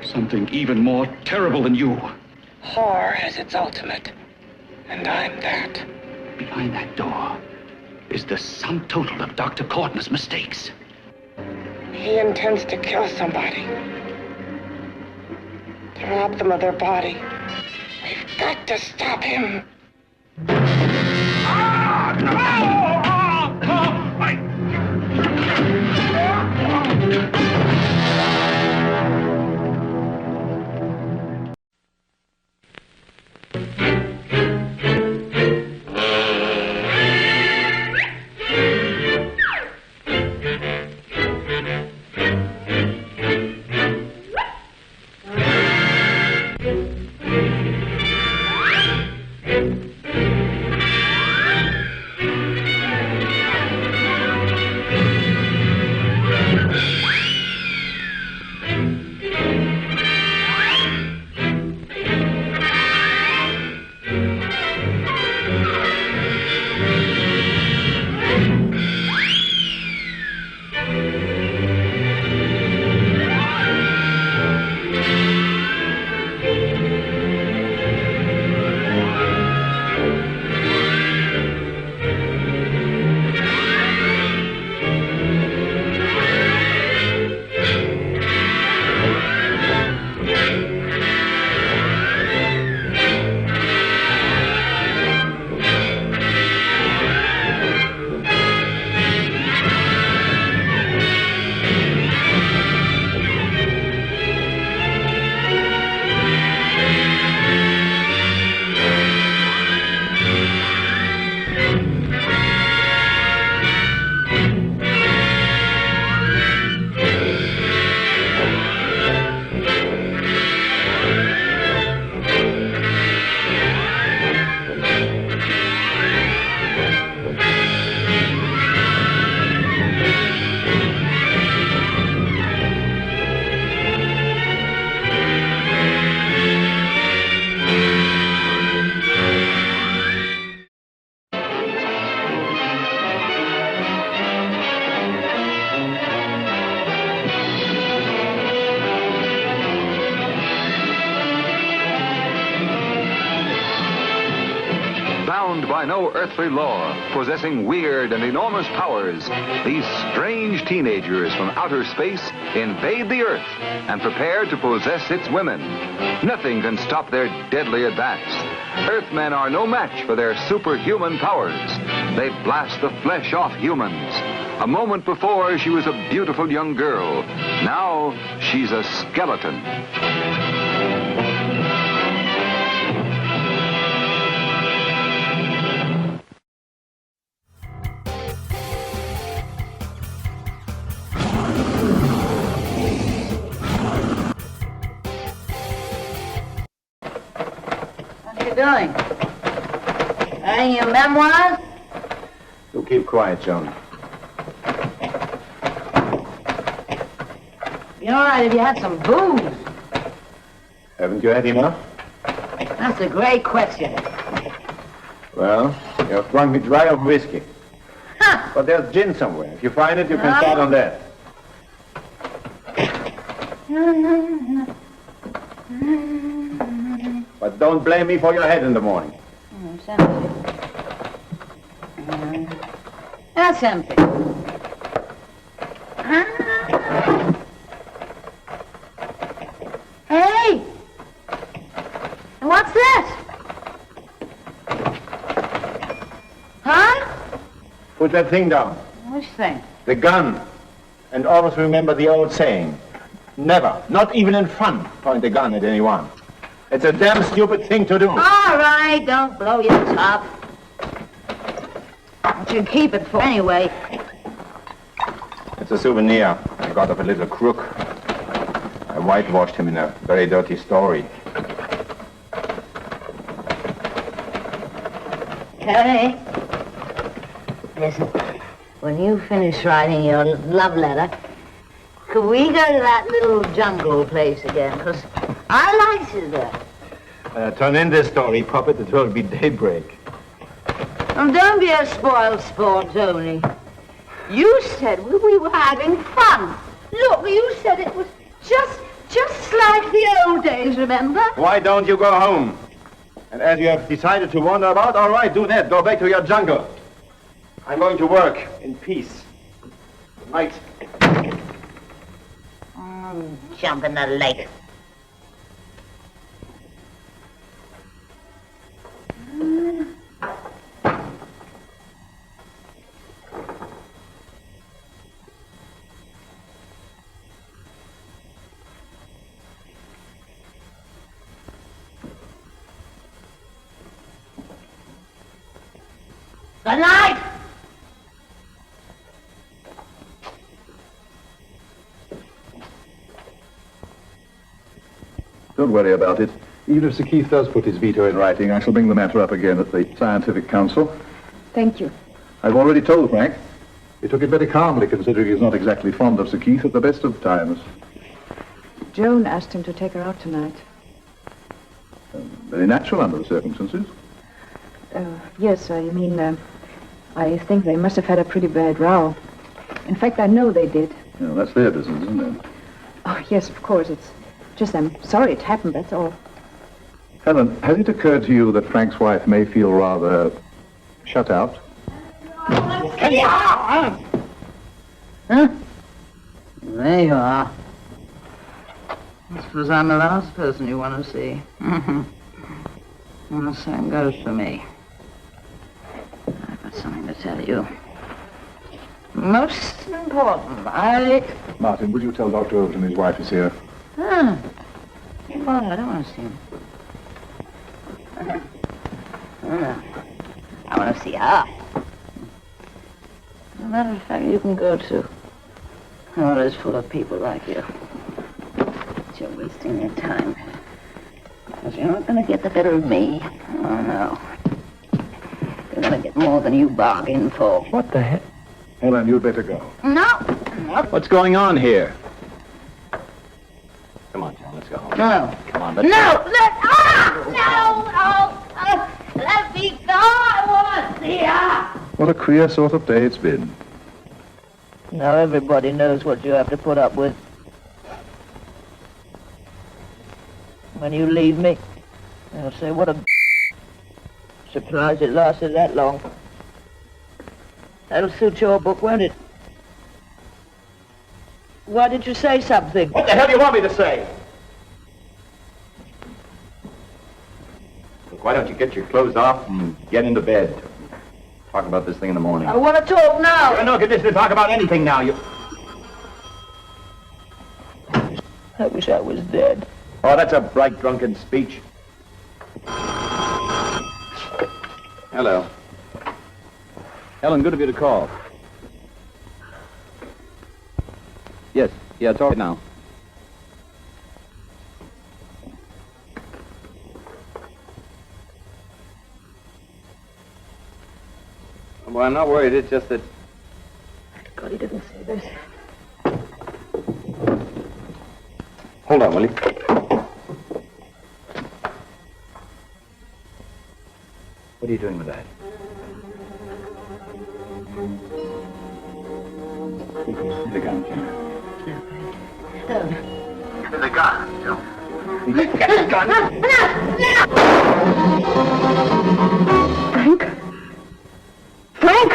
Something even more terrible than you. Horror has its ultimate, and I'm that. Behind that door is the sum total of Dr. Courtney's mistakes. He intends to kill somebody. To rob them of their body. We've got to stop him. by no earthly law, possessing weird and enormous powers, these strange teenagers from outer space invade the Earth and prepare to possess its women. Nothing can stop their deadly advance. Earthmen are no match for their superhuman powers. They blast the flesh off humans. A moment before, she was a beautiful young girl. Now, she's a skeleton. What are you doing? Writing your memoirs? You keep quiet, Joan. Be all right if you had some booze. Haven't you had enough? That's a great question. Well, you've drunk me dry of whiskey. But there's gin somewhere. If you find it, you can start on that. But don't blame me for your head in the morning. That's empty. Hey! What's this? Huh? Put that thing down. Which thing? The gun. And always remember the old saying. Never, not even in fun, point a gun at anyone. It's a damn stupid thing to do. All right, don't blow your top. What you keep it for anyway? It's a souvenir I got of a little crook. I whitewashed him in a very dirty story. Hey, listen, when you finish writing your love letter, could we go to that little jungle place again? Because I liked it there. Turn in this story, puppet. It will be daybreak. Oh, don't be a spoiled sport, Tony. You said we were having fun. Look, you said it was just like the old days, remember? Why don't you go home? And as you have decided to wander about, all right, do that. Go back to your jungle. I'm going to work in peace. Good night. Jump in the lake. Good night! Don't worry about it. Even if Sir Keith does put his veto in writing, I shall bring the matter up again at the Scientific Council. Thank you. I've already told Frank. He took it very calmly, considering he's not exactly fond of Sir Keith at the best of times. Joan asked him to take her out tonight. Very natural under the circumstances. Yes, I mean, I think they must have had a pretty bad row. In fact, I know they did. Yeah, that's their business, isn't it? Oh, yes, of course. It's just I'm sorry it happened, that's all. Helen, has it occurred to you that Frank's wife may feel rather shut out? Huh? There you are. I suppose I'm the last person you want to see. And the same goes for me. I've got something to tell you. Most important, Martin, would you tell Dr. Overton his wife is here? Well, I don't want to see him. I want to see her. As a matter of fact, you can go too. Oh, it's full of people like you. But you're wasting your time. Because you're not going to get the better of me. Oh, no. You're going to get more than you bargained for. What the heck? Helen, you'd better go. No. What's going on here? Come on, John, let's go home. No. Come on, No! let's go. Let me go! I want to see her! What a queer sort of day it's been. Now everybody knows what you have to put up with. When you leave me, they'll say, what a Surprised it lasted that long. That'll suit your book, won't it? Why did you say something? What the hell do you want me to say? Look, why don't you get your clothes off and get into bed? Talk about this thing in the morning. I want to talk now. You're in no condition to talk about anything now. You. I wish I was dead. Oh, that's a bright, drunken speech. Hello. Helen, good of you to call. Yes, yeah, it's all right now. Well, I'm not worried. It's just that... God, he didn't say this. Hold on, will you? What are you doing with that? The gun, Jim. Don't. The gun, Jim. Get the gun! Frank? Frank!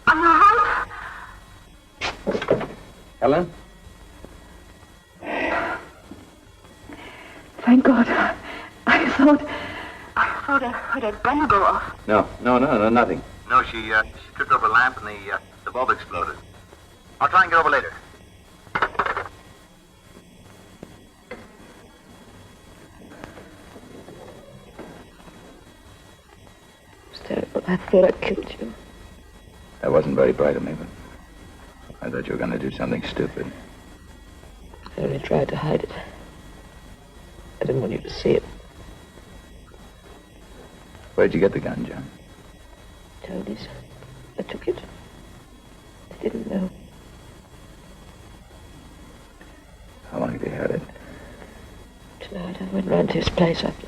Are you out? Helen? Thank God. I thought I heard a gun go off. No, nothing. No, she tripped over a lamp and the bulb exploded. I'll try and get over later. It's terrible. I thought I killed you. That wasn't very bright of me, but I thought you were going to do something stupid. I only tried to hide it. I didn't want you to see it. Where'd you get the gun, John? Tony's. I took it. I didn't know. How long have you had it? Tonight I went round to his place after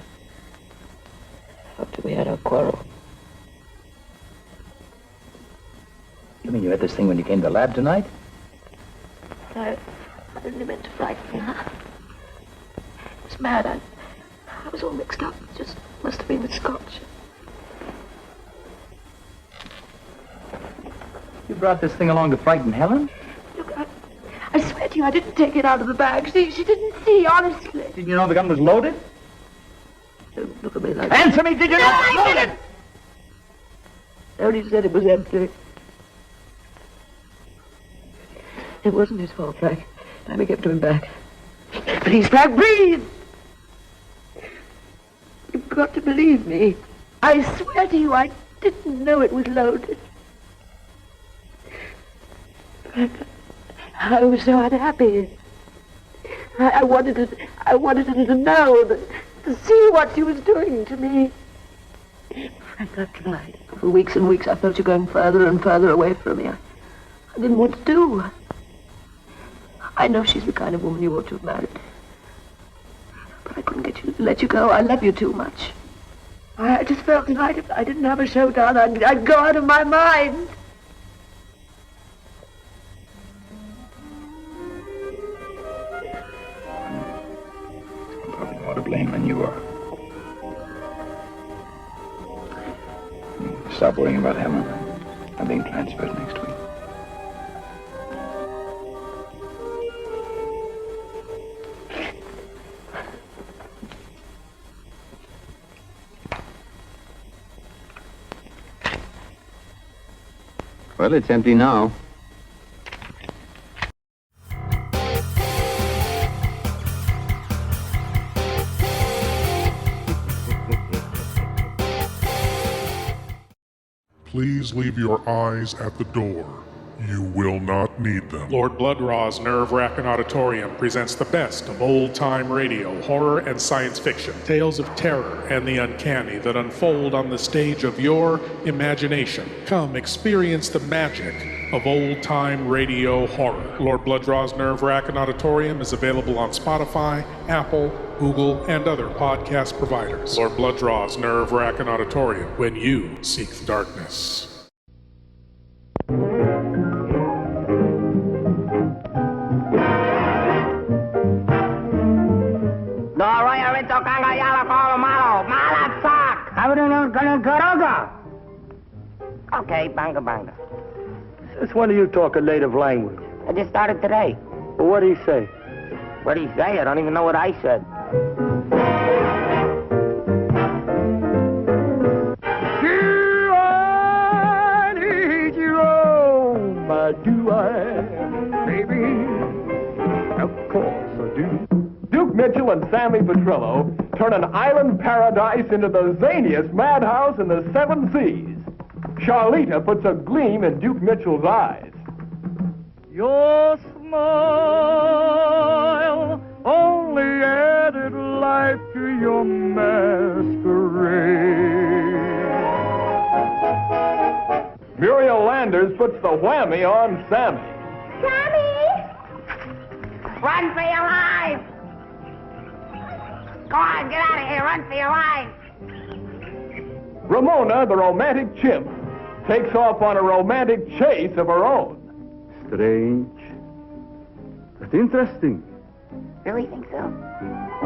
we had our quarrel. You mean you had this thing when you came to the lab tonight? I only meant to frighten him. I was mad. I was all mixed up. It just must have been with Scotch. You brought this thing along to frighten Helen? Look, I swear to you, I didn't take it out of the bag. She didn't see, honestly. Didn't you know the gun was loaded? Don't look at me like Answer me, did you know it was loaded? Only said it was empty. It wasn't his fault, Frank. Let me give it to him back. Please, Frank, breathe! You've got to believe me. I swear to you, I didn't know it was loaded. I was so unhappy. I wanted her to know, to see what she was doing to me. Frank, I've tried. For weeks and weeks, I felt you going further and further away from me. I didn't want to do. I know she's the kind of woman you ought to have married. But I couldn't get you to let you go. I love you too much. I just felt tonight if I didn't have a showdown, I'd go out of my mind. Probably more to blame than you are. Stop worrying about Helen. I'm being transferred next week. Well, it's empty now. Please leave your eyes at the door. You will not need them. Lord Blood-Rah's Nerve-Wrackin Auditorium presents the best of old-time radio, horror, and science fiction. Tales of terror and the uncanny that unfold on the stage of your imagination. Come experience the magic of old-time radio horror. Lord Blood-Rah's Nerve-Wrackin Auditorium is available on Spotify, Apple, Google, and other podcast providers. Lord Blood-Rah's Nerve-Wrackin Auditorium, when you seek the darkness. How do you know Rosa. Okay, banga banga. Since when do you talk a native language? I just started today. Well, what do you say? What do you say? I don't even know what I said. Do I, baby? Of course I do. Duke Mitchell and Sammy Petrillo turn an island paradise into the zaniest madhouse in the 7 seas. Charlita puts a gleam in Duke Mitchell's eyes. Your smile only added life to your masquerade. Muriel Landers puts the whammy on Sammy. Sammy! Run for your life! Go on, get out of here. Run for your life. Ramona, the romantic chimp, takes off on a romantic chase of her own. Strange, but interesting. Really think so?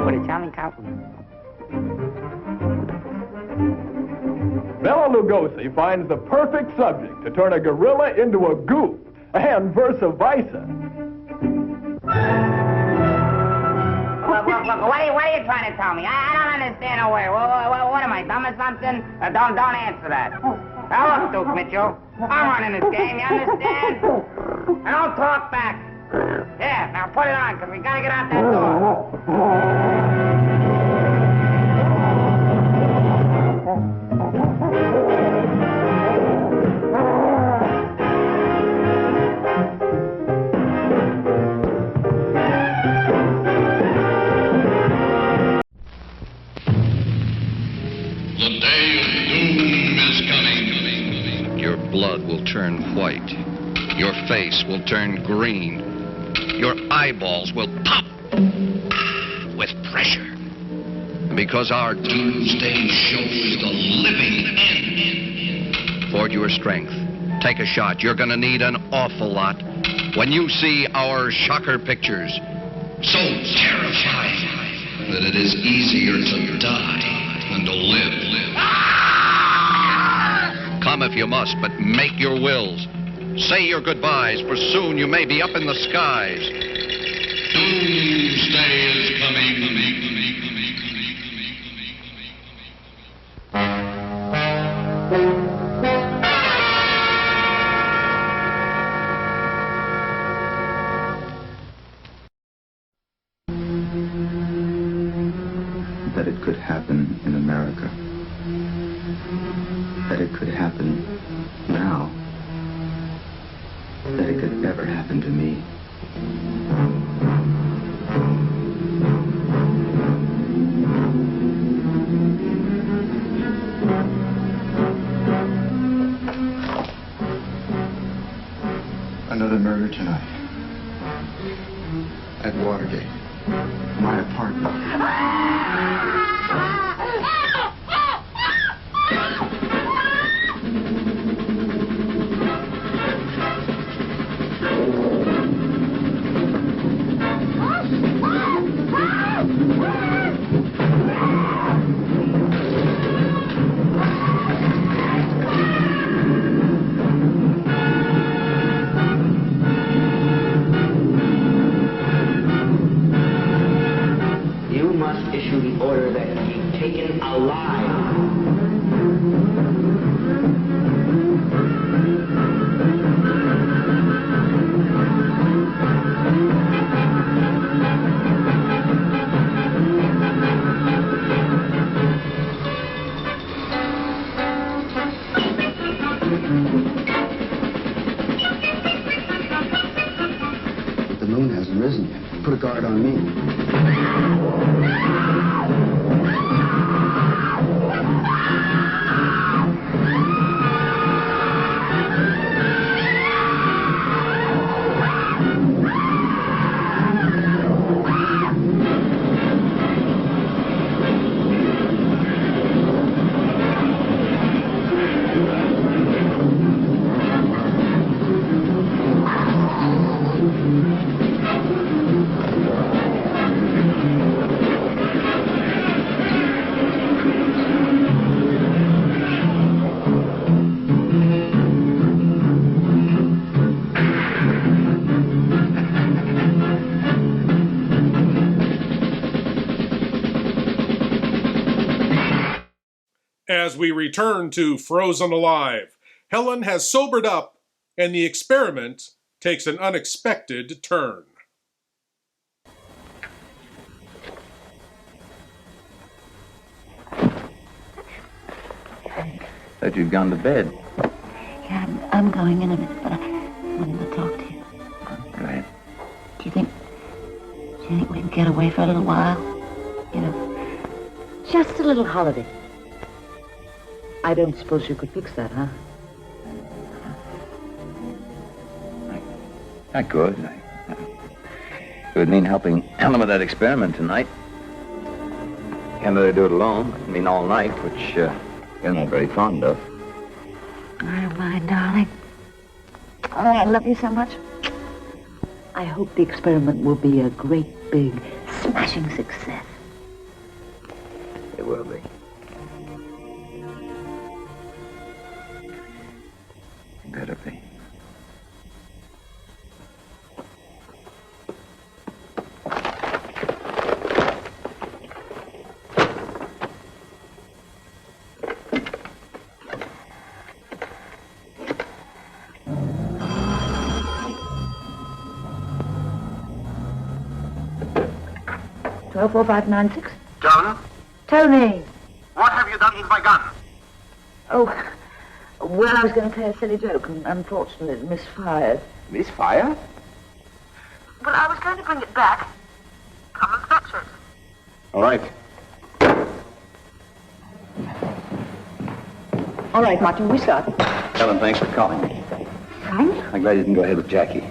What a charming compliment. Bela Lugosi finds the perfect subject to turn a gorilla into a goof, and versa versa. Look, what are you trying to tell me? I don't understand a word. What am I, dumb or something? Don't answer that. Now look, Duke Mitchell, I'm running this game, you understand? And don't talk back. Yeah, now put it on, because we gotta get out that door. The day of doom is coming. Your blood will turn white. Your face will turn green. Your eyeballs will pop with pressure. Because our doomsday show is the living end. Forge your strength. Take a shot. You're gonna need an awful lot when you see our shocker pictures. So terrifying that it is easier to die than to live. Come if you must, but make your wills. Say your goodbyes, for soon you may be up in the skies. Doomsday is coming. That it could happen in America. That it could happen now. That it could ever happen to me. Another murder tonight. At Watergate. My apartment. You must issue the order that he be taken alive. The moon hasn't risen yet. Put a guard on me. As we return to Frozen Alive, Helen has sobered up, and the experiment takes an unexpected turn. Thought you'd gone to bed. Yeah, I'm going in a minute, but I wanted to talk to you. Go ahead. Do you think we can get away for a little while? You know, just a little holiday. I don't suppose you could fix that, huh? I could. It would mean helping Helen with that experiment tonight. Can't let her do it alone. It would mean all night, which you're not very fond of. I don't mind, darling. Oh, I love you so much. I hope the experiment will be a great, big, smashing success. It will be. Better be. Twelve 4 5 9 6. Joan, Tony. what have you done with my gun? Oh, well, I was going to play a silly joke, and unfortunately it misfired. Misfire? Well, I was going to bring it back. Come and fetch it. All right. All right, Martin, we start. Helen, thanks for calling me. Frank? I'm glad you didn't go ahead with Jackie.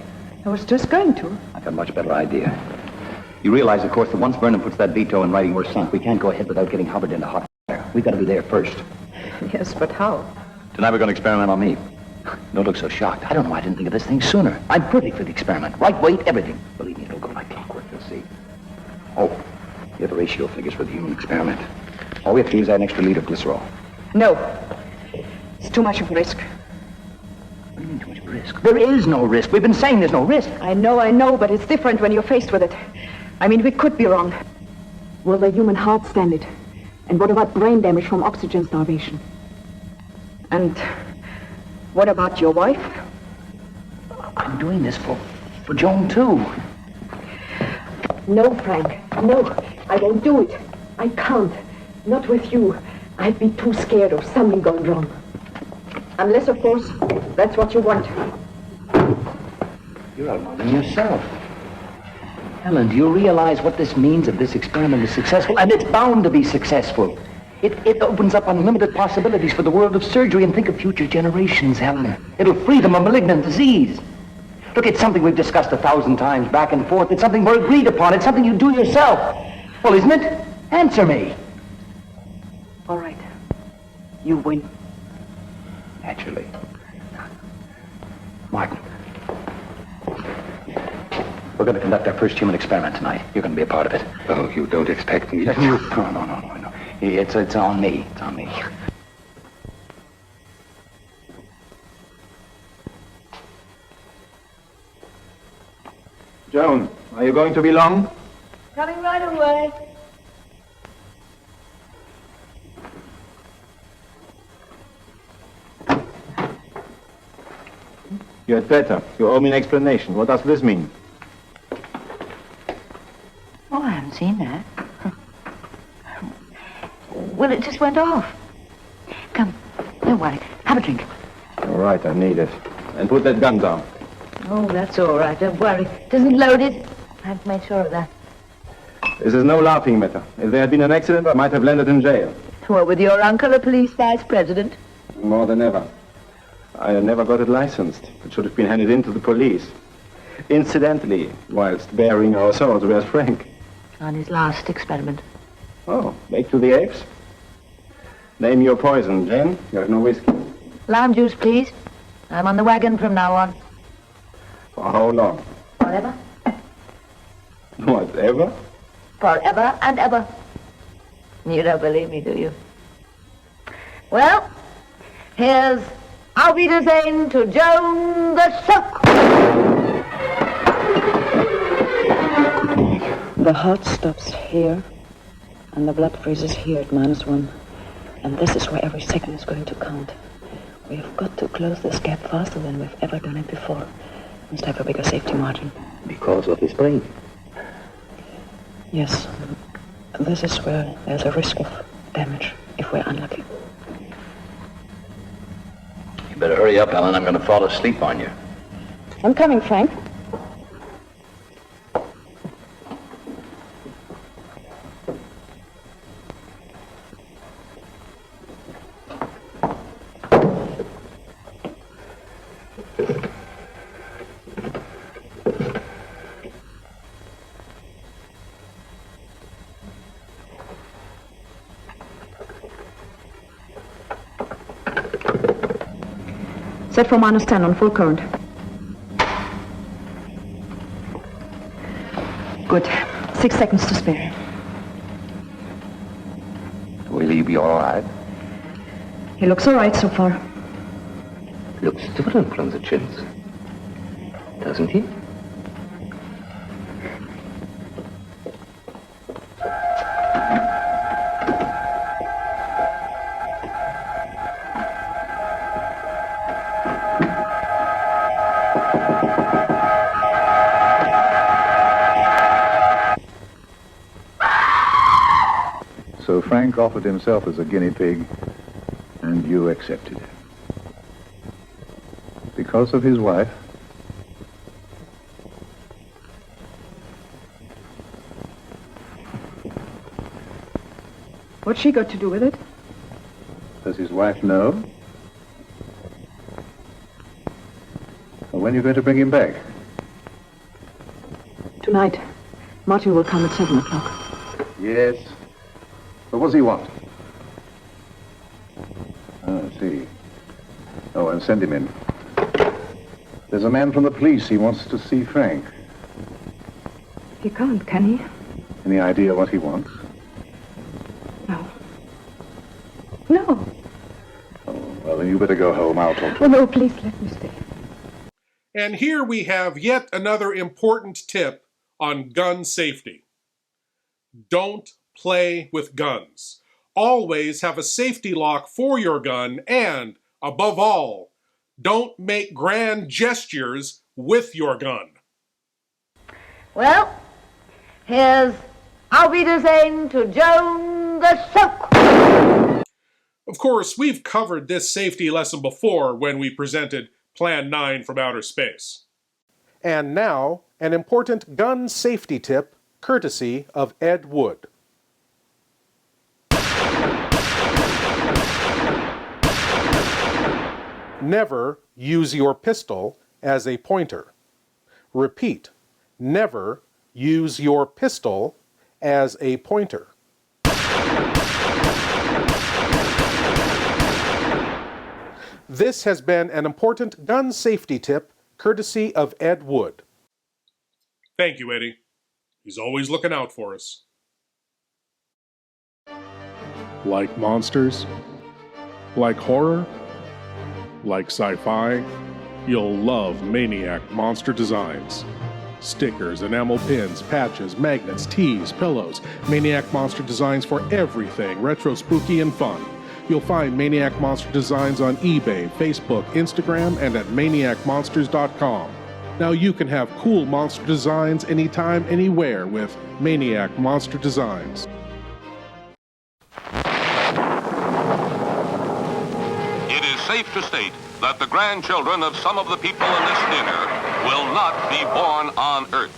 I was just going to. I've got a much better idea. You realize, of course, that once Vernon puts that veto in writing, we're sunk. We can't go ahead without getting Hubbard into hot water. We've got to be there first. Yes, but how? Tonight we're going to experiment on me. Don't look so shocked. I don't know why I didn't think of this thing sooner. I'm perfect for the experiment. Right weight, everything. Believe me, it'll go like clockwork. You'll see. Oh, you have the ratio figures for the human experiment. All we have to do is add an extra liter of glycerol. No. It's too much of a risk. What do you mean too much of a risk? There is no risk. We've been saying there's no risk. I know, but it's different when you're faced with it. I mean, we could be wrong. Will the human heart stand it? And what about brain damage from oxygen starvation? And what about your wife? I'm doing this for Joan, too. No, Frank. No, I won't do it. I can't. Not with you. I'd be too scared of something going wrong. Unless, of course, that's what you want. You're outlaw yourself. Helen, do you realize what this means if this experiment is successful? And it's bound to be successful. It opens up unlimited possibilities for the world of surgery, and think of future generations, Helen. It'll free them of malignant disease. Look, it's something we've discussed 1,000 times back and forth. It's something we're agreed upon. It's something you do yourself. Well, isn't it? Answer me. All right. You win. Naturally. Martin. We're going to conduct our first human experiment tonight. You're going to be a part of it. Oh, you don't expect me to... No. It's on me. It's on me. Joan, are you going to be long? Coming right away. You had better. You owe me an explanation. What does this mean? Oh, I haven't seen that. Well, it just went off. Come, don't worry. Have a drink. All right, I need it. And put that gun down. Oh, that's all right. Don't worry. It isn't loaded. I've made sure of that. This is no laughing matter. If there had been an accident, I might have landed in jail. What, with your uncle, a police vice president? More than ever. I never got it licensed. It should have been handed in to the police. Incidentally, whilst bearing our swords, where's Frank? On his last experiment. Oh, back to the apes? Name your poison, Jane. You have no whiskey. Lime juice, please. I'm on the wagon from now on. For how long? Forever. Whatever? Forever and ever. You don't believe me, do you? Well, here's Auf Wiedersehen to Joan the Silk. The heart stops here, and the blood freezes here at -1. And this is where every second is going to count. We have got to close this gap faster than we've ever done it before. We must have a bigger safety margin. Because of his brain. Yes. This is where there's a risk of damage if we're unlucky. You better hurry up, Ellen. I'm going to fall asleep on you. I'm coming, Frank. Set for -10 on full current. Good. 6 seconds to spare. Will he be all right? He looks all right so far. Looks different from the chins, doesn't he? So Frank offered himself as a guinea pig, and you accepted it. Because of his wife? What's she got to do with it? Does his wife know? Or when are you going to bring him back? Tonight. Martin will come at 7 o'clock. Yes. But what does he want? Oh, I see. Oh, and send him in. There's a man from the police. He wants to see Frank. He can't, can he? Any idea what he wants? No. No. Oh, well, then you better go home. I'll talk. Oh, no, please let me stay. And here we have yet another important tip on gun safety. Don't play with guns. Always have a safety lock for your gun, and, above all, don't make grand gestures with your gun. Well, here's Auf Wiedersehen to Joan the Soak. Of course, we've covered this safety lesson before when we presented Plan 9 from Outer Space. And now, an important gun safety tip courtesy of Ed Wood. Never use your pistol as a pointer. Repeat, never use your pistol as a pointer. This has been an important gun safety tip courtesy of Ed Wood. Thank you, Eddie. He's always looking out for us. Like monsters? Like horror? Like sci-fi? You'll love Maniac Monster Designs. Stickers, enamel pins, patches, magnets, tees, pillows. Maniac Monster Designs for everything retro, spooky, and fun. You'll find Maniac Monster Designs on eBay, Facebook, Instagram, and at maniacmonsters.com. Now you can have cool monster designs anytime, anywhere with Maniac Monster Designs. It is safe to state that the grandchildren of some of the people in this dinner will not be born on Earth.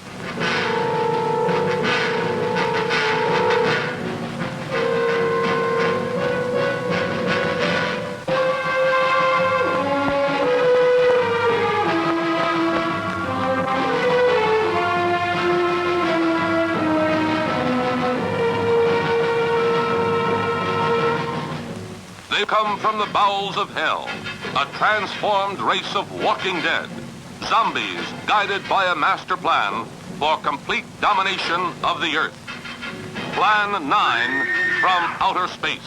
They come from the bowels of hell, a transformed race of walking dead, zombies guided by a master plan for complete domination of the Earth. Plan 9 from outer space.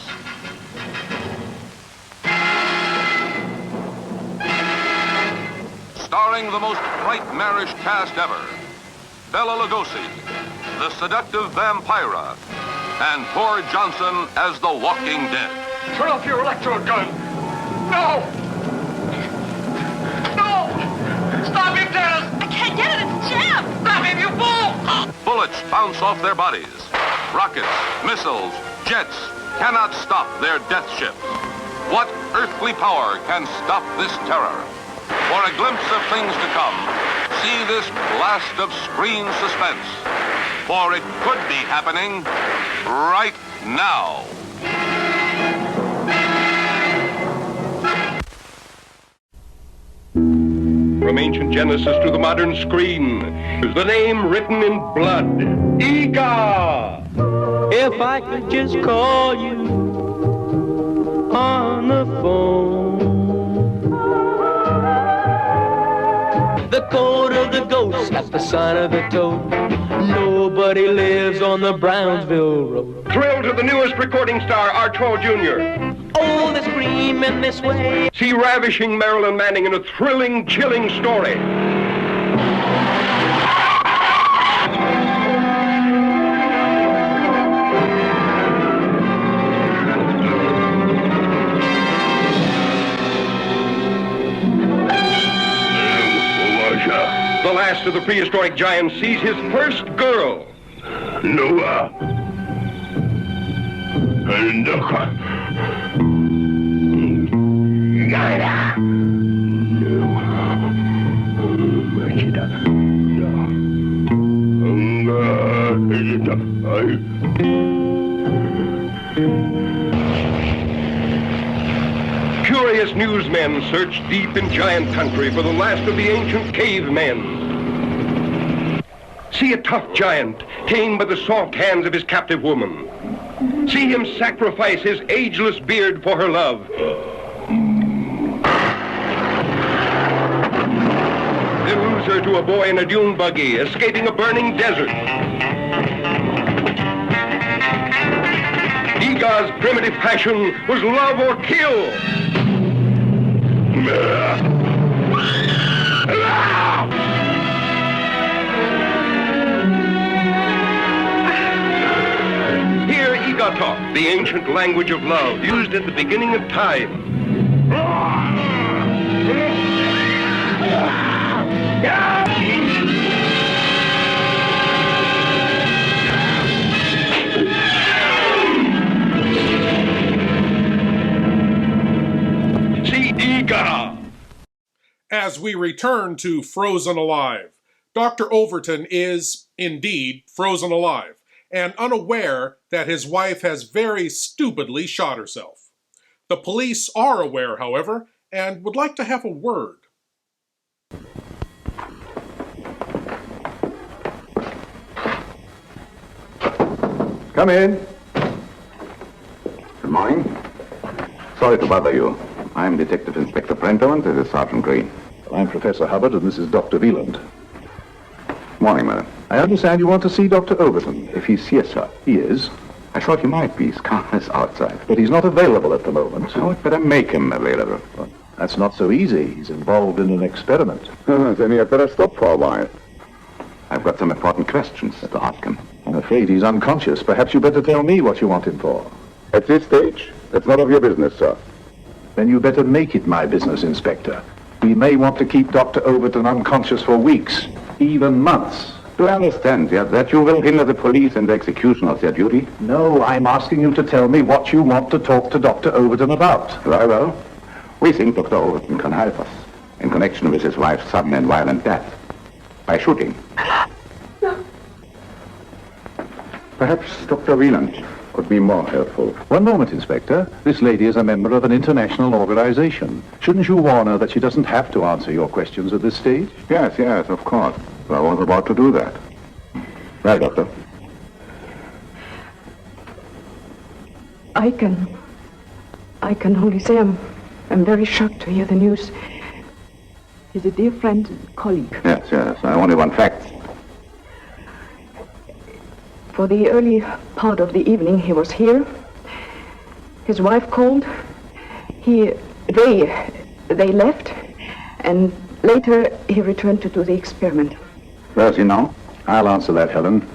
Starring the most nightmarish cast ever, Bela Lugosi, the seductive Vampira, and Thor Johnson as the Walking Dead. Turn off your electrode gun! No! No! Stop him, Dennis! I can't get it. It's jammed. Stop him, you fool! Bullets bounce off their bodies. Rockets, missiles, jets cannot stop their death ships. What earthly power can stop this terror? For a glimpse of things to come, see this blast of screen suspense. For it could be happening right now. From ancient Genesis to the modern screen, is the name written in blood. Ega! If I could just call you on the phone. The code of the ghost, that's the sign of the toad. Nobody lives on the Brownsville Road. Thrill to the newest recording star, Artaud Jr. Oh, the scream in this way. See ravishing Marilyn Manning in a thrilling, chilling story. The last of the prehistoric giants sees his first girl. Noah. And Curious newsmen search deep in giant country for the last of the ancient cavemen. See a tough giant tamed by the soft hands of his captive woman. See him sacrifice his ageless beard for her love. Then lose her to a boy in a dune buggy, escaping a burning desert. Ega's primitive passion was love or kill. Hear Ega talk, the ancient language of love, used at the beginning of time. See Ega! As we return to Frozen Alive, Dr. Overton is, indeed, frozen alive, and unaware that his wife has very stupidly shot herself. The police are aware, however, and would like to have a word. Come in. Good morning. Sorry to bother you. I'm Detective Inspector Prento, and this is Sergeant Green. I'm Professor Hubbard, and this is Dr. Wieland. Morning, madam. I understand you want to see Dr. Overton. If he's here, sir. He is. I thought he might be. His car is outside. But he's not available at the moment. I would better make him available. Well, that's not so easy. He's involved in an experiment. Then you had better stop for a while. I've got some important questions to ask him. I'm afraid he's unconscious. Perhaps you better tell me what you want him for. At this stage, that's none of your business, sir. Then you better make it my business, Inspector. We may want to keep Dr. Overton unconscious for weeks, even months. Do I understand that you will hinder the police in the execution of their duty? No, I'm asking you to tell me what you want to talk to Dr. Overton about. Very well. We think Dr. Overton can help us in connection with his wife's sudden and violent death by shooting. Perhaps Dr. Wieland could be more helpful. One moment, Inspector. This lady is a member of an international organization. Shouldn't you warn her that she doesn't have to answer your questions at this stage? Yes, of course. I was about to do that. Well, Doctor. I can only say I'm very shocked to hear the news. He's a dear friend and colleague. Yes. I only want facts. For the early part of the evening, he was here. His wife called. They left, and later he returned to do the experiment. Where is he now? I'll answer that, Helen.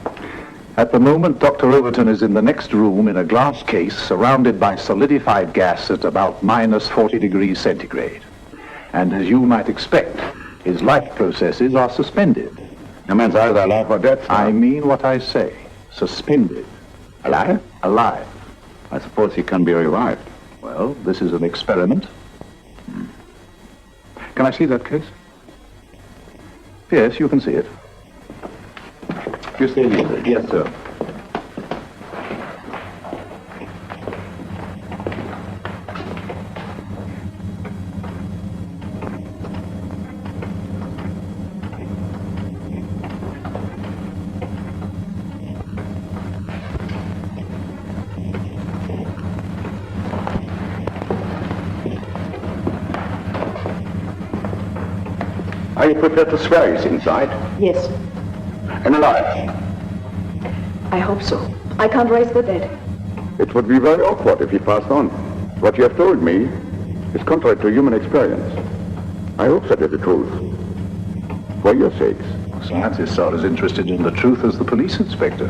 At the moment, Dr. Overton is in the next room in a glass case surrounded by solidified gas at about minus 40 degrees centigrade. And as you might expect, his life processes are suspended. The man's either alive or dead, sir. I mean what I say. Suspended. Alive? Alive. I suppose he can be revived. Well, this is an experiment. Can I see that case? Yes, you can see it. You stay here. Yes, sir. Are you prepared to swear he's inside? Yes, And alive? I hope so. I can't raise the dead. It would be very awkward if he passed on. What you have told me is contrary to human experience. I hope that is the truth. For your sakes. Scientists are as interested in the truth as the police inspector.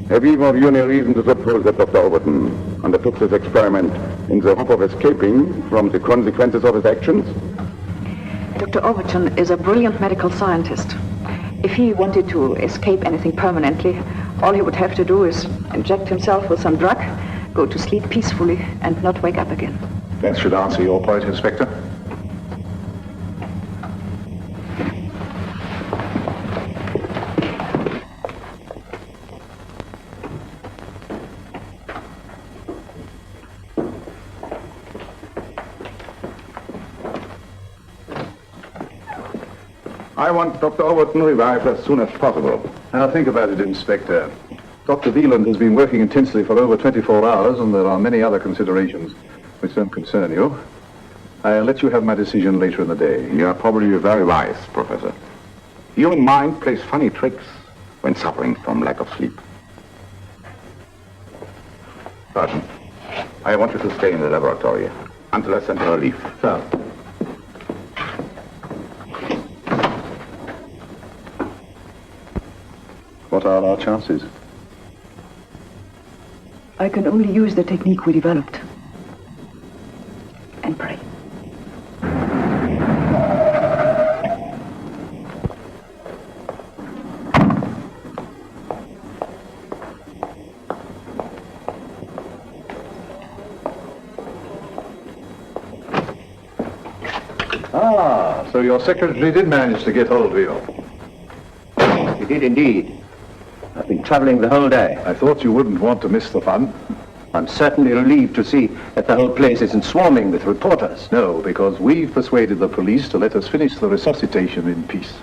Have either of you any reason to suppose that Dr. Overton undertook this experiment in the hope of escaping from the consequences of his actions? Dr. Overton is a brilliant medical scientist. If he wanted to escape anything permanently, all he would have to do is inject himself with some drug, go to sleep peacefully, and not wake up again. That should answer your point, Inspector. I want Dr. Overton revived as soon as possible. Now think about it, Inspector. Dr. Wieland has been working intensely for over 24 hours, and there are many other considerations which don't concern you. I'll let you have my decision later in the day. You are probably very wise, Professor. The human mind plays funny tricks when suffering from lack of sleep. Sergeant, I want you to stay in the laboratory until I send a relief. Sir. What are our chances? I can only use the technique we developed. And pray. Ah, so your secretary did manage to get hold of you. He did indeed. I've been traveling the whole day. I thought you wouldn't want to miss the fun. I'm certainly relieved to see that the whole place isn't swarming with reporters. No, because we've persuaded the police to let us finish the resuscitation in peace.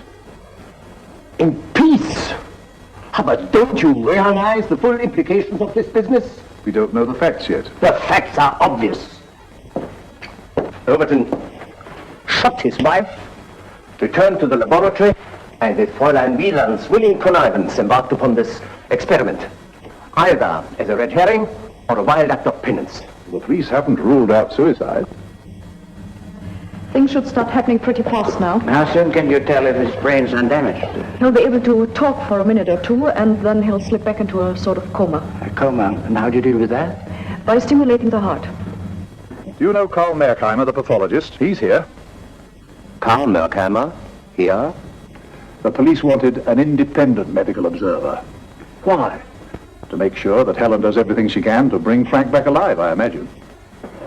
In peace? But don't you realize the full implications of this business? We don't know the facts yet. The facts are obvious. Overton shot his wife, returned to the laboratory, and with Fräulein Wieland's willing connivance embarked upon this experiment, either as a red herring or a wild act of penance. The police haven't ruled out suicide. Things should start happening pretty fast now. How soon can you tell if his brain's undamaged? He'll be able to talk for a minute or two, and then he'll slip back into a sort of coma. A coma. And how do you deal with that? By stimulating the heart. Do you know Karl Merkheimer, the pathologist? He's here. Karl Merkheimer? Here? The police wanted an independent medical observer. Why? To make sure that Helen does everything she can to bring Frank back alive, I imagine.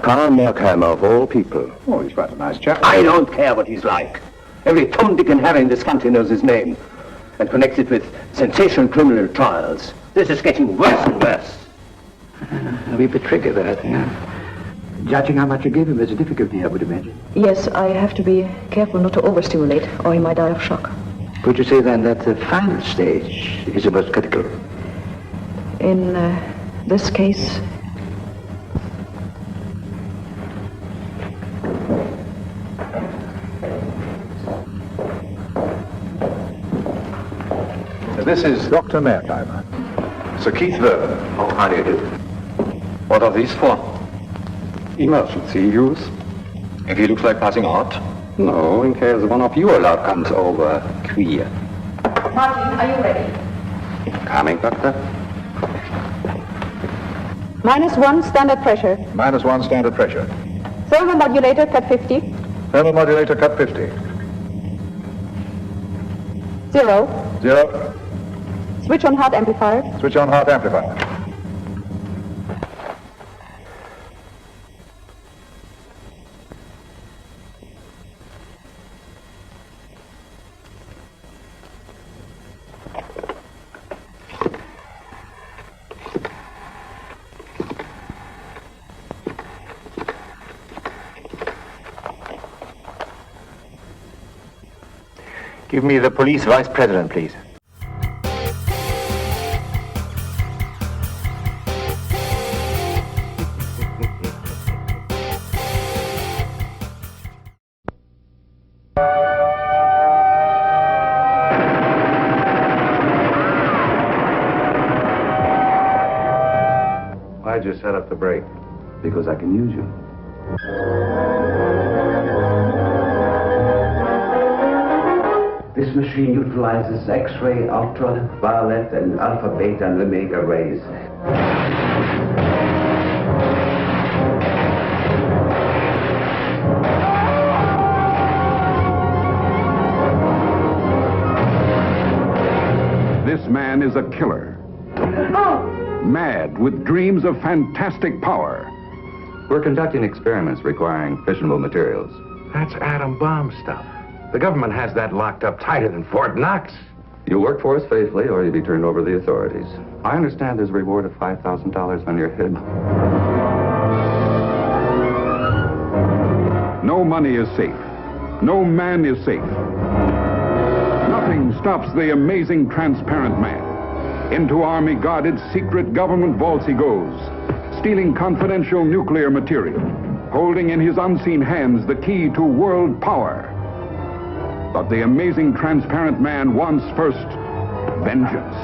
Karl Merkheimer, of all people. Oh, he's quite a nice chap. I don't care what he's like. Every Tom, Dick, and Harry in this country knows his name and connects it with sensational criminal trials. This is getting worse and worse. A wee bit tricky, that. Judging how much you give him is a difficulty, I would imagine. Yes, I have to be careful not to overstimulate, or he might die of shock. Would you say then that the final stage is the most critical? In this case, This is Dr. Merkheimer. Sir Keith Vernon. Oh, how do you do? What are these for? Emergency use. If he looks like passing out? No, in case one of your lot comes over queer. Martin, are you ready? Coming, Doctor. -1 standard pressure. -1 standard pressure. Thermomodulator cut 50. Thermomodulator cut 50. 0. 0. Switch on heart amplifier. Switch on heart amplifier. Give me the police vice president, please. Why'd you set up the brake? Because I can use you. This machine utilizes X-ray, ultraviolet, and alpha, beta, and omega rays. This man is a killer. Mad with dreams of fantastic power. We're conducting experiments requiring fissionable materials. That's atom bomb stuff. The government has that locked up tighter than Fort Knox. You'll work for us faithfully or you'll be turned over to the authorities. I understand there's a reward of $5,000 on your head. No money is safe. No man is safe. Nothing stops the amazing transparent man. Into army-guarded secret government vaults he goes, stealing confidential nuclear material, holding in his unseen hands the key to world power. But the amazing transparent man wants first vengeance.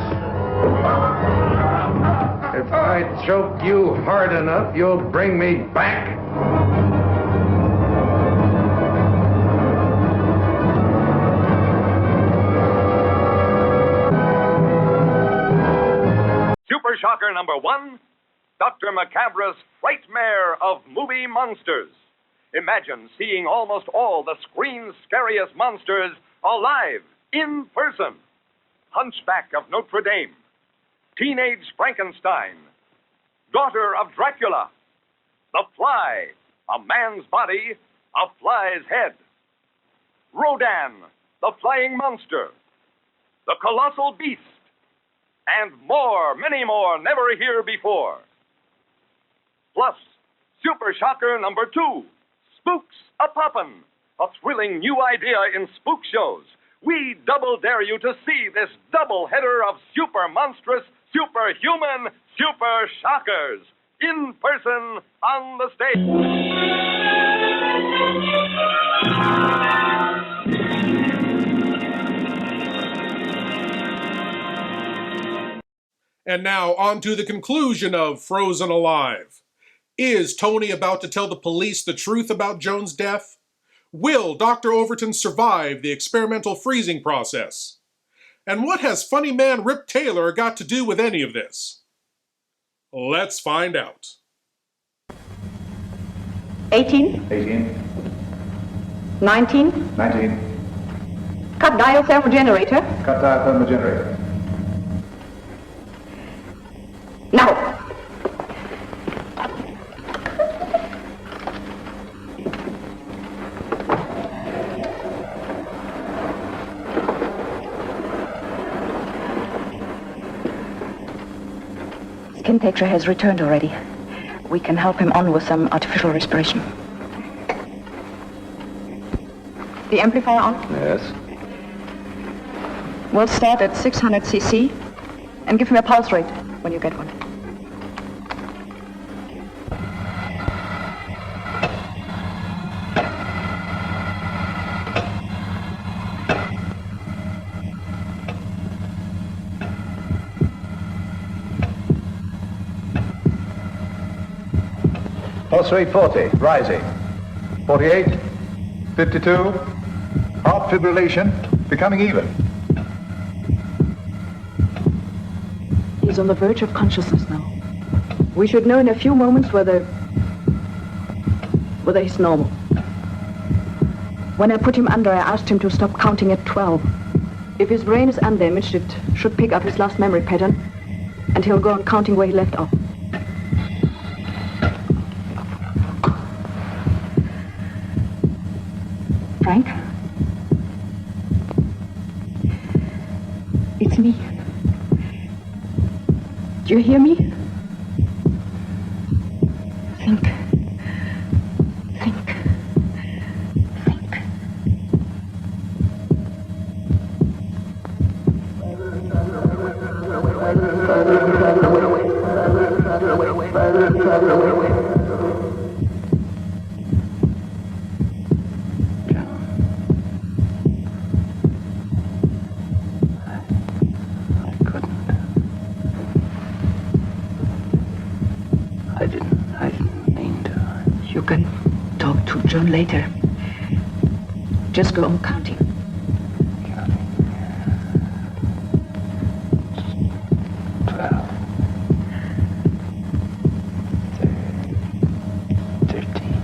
If I choke you hard enough, you'll bring me back. Super Shocker number 1, Dr. Macabre's Frightmare of Movie Monsters. Imagine seeing almost all the screen's scariest monsters alive, in person. Hunchback of Notre Dame, Teenage Frankenstein, Daughter of Dracula, The Fly, a man's body, a fly's head, Rodan, the flying monster, the colossal beast, and more, many more, never here before. Plus, Super Shocker number 2, Spooks A-Poppin', a thrilling new idea in spook shows. We double dare you to see this double header of super monstrous, superhuman, super shockers in person on the stage. And now on to the conclusion of Frozen Alive. Is Tony about to tell the police the truth about Joan's death? Will Dr. Overton survive the experimental freezing process? And what has funny man Rip Taylor got to do with any of this? Let's find out. 18. 18. 19. 19. Cut diathermal generator. Cut diathermal generator. Now. Skin texture has returned already. We can help him on with some artificial respiration. The amplifier on? Yes. We'll start at 600 cc and give him a pulse rate when you get one. Pulse rate 40, rising. 48, 52, heart fibrillation, becoming even. He's on the verge of consciousness now. We should know in a few moments whether he's normal. When I put him under, I asked him to stop counting at 12. If his brain is undamaged, it should pick up his last memory pattern, and he'll go on counting where he left off. Frank? It's me. Do you hear me? Think. I didn't mean to. You can talk to John later. Just go on counting. 12, 13,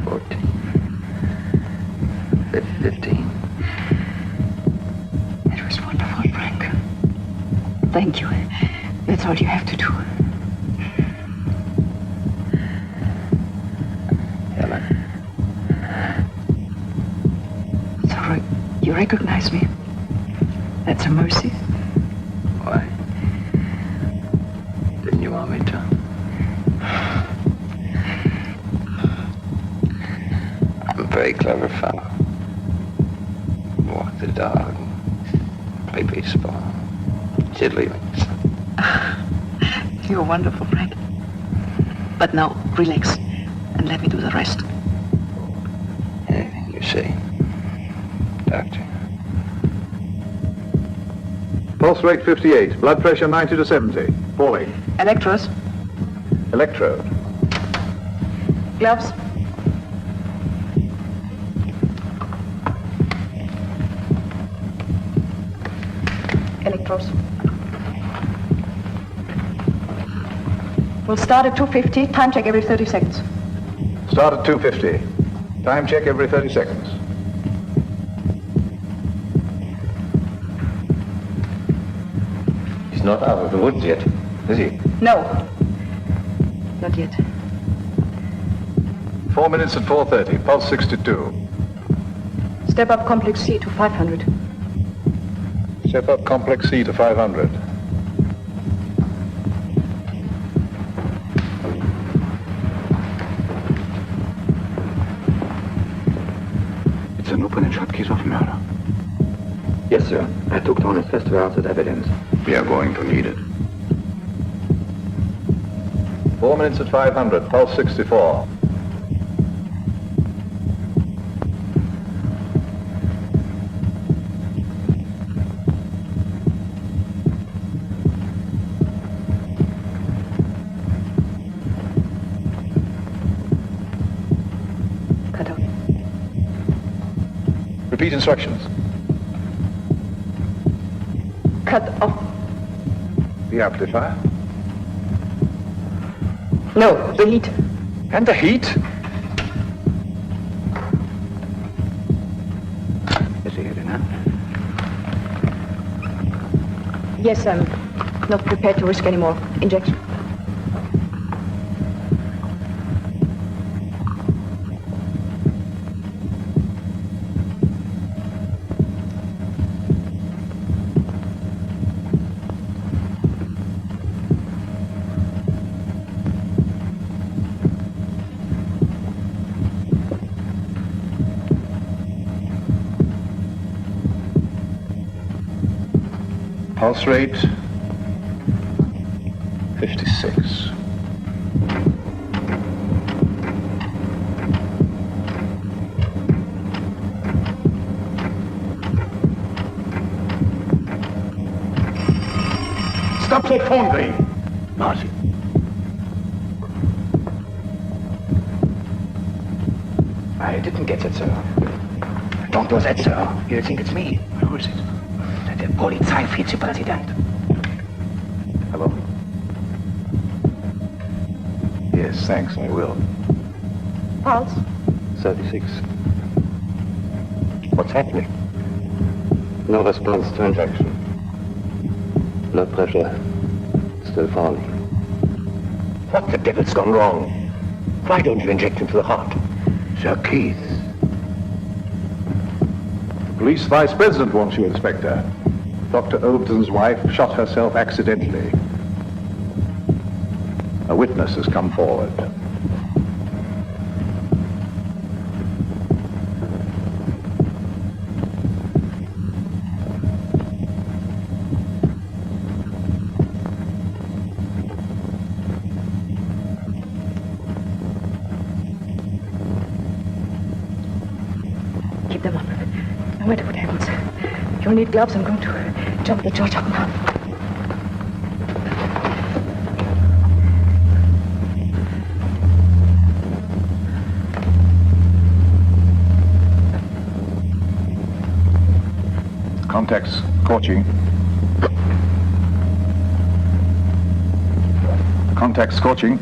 14, 15. It was wonderful, Frank. Thank you. That's all you have to do. You recognize me? That's a mercy. Why? Didn't you want me to? I'm a very clever fellow. Walk the dog, play baseball, tiddlywinks. You're wonderful, Frank. But now, relax, and let me do the rest. Anything you say, Doctor. Pulse rate 58, blood pressure 90 to 70, falling. Electros. Electrode. Gloves. Electros. We'll start at 250, time check every 30 seconds. Start at 250. Time check every 30 seconds. He's not out of the woods yet, is he? No. Not yet. 4 minutes at 4:30, pulse 62. Step up complex C to 500. Step up complex C to 500. It's an open and shut case of murder. Yes, sir. I took down his festivals as evidence. We are going to need it. 4 minutes at 500, pulse 64. Cut off. Repeat instructions. Cut off. The amplifier. No, the heat. And the heat? Is he here now? Yes, I'm not prepared to risk any more injection. Pulse rate 56. Stop that phone ring. Marcy. I didn't get it, sir. Don't do that, sir. You'll think it's me. Who is it? Der Polizeivizepräsident. Hello? Yes, thanks, I will. Pulse? 36. What's happening? No response to injection. Blood pressure still falling. What the devil's gone wrong? Why don't you inject into the heart? Sir Keith. The police vice president wants you, Inspector. Dr. Overton's wife shot herself accidentally. A witness has come forward. Keep them up. No matter what happens. You'll need gloves. I'm going to jump the George up now. Contacts scorching. Contacts scorching.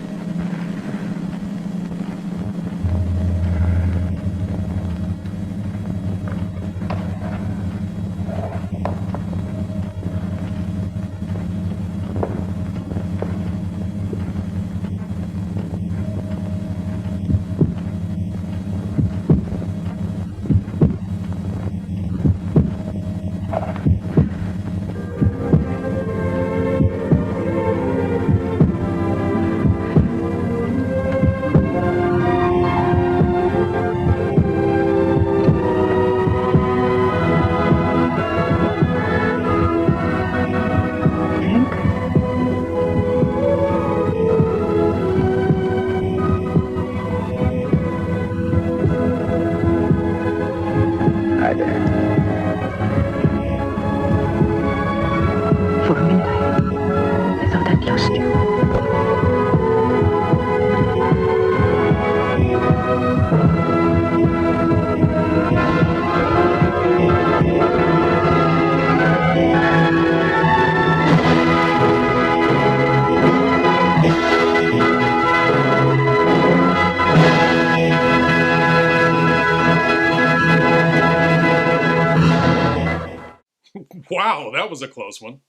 Wow, that was a close one.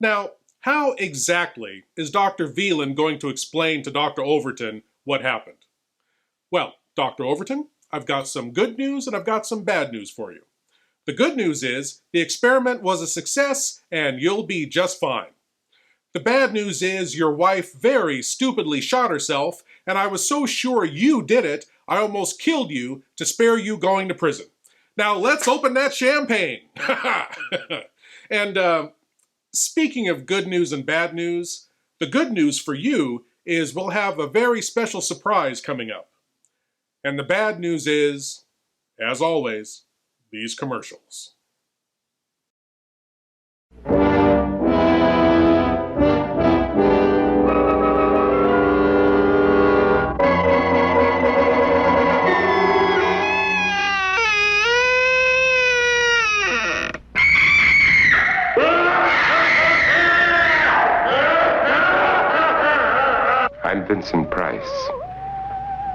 Now, how exactly is Dr. Veland going to explain to Dr. Overton what happened? Well, Dr. Overton, I've got some good news and I've got some bad news for you. The good news is the experiment was a success and you'll be just fine. The bad news is your wife very stupidly shot herself, and I was so sure you did it, I almost killed you to spare you going to prison. Now let's open that champagne. And speaking of good news and bad news, the good news for you is we'll have a very special surprise coming up. And the bad news is, as always, these commercials. I'm Vincent Price,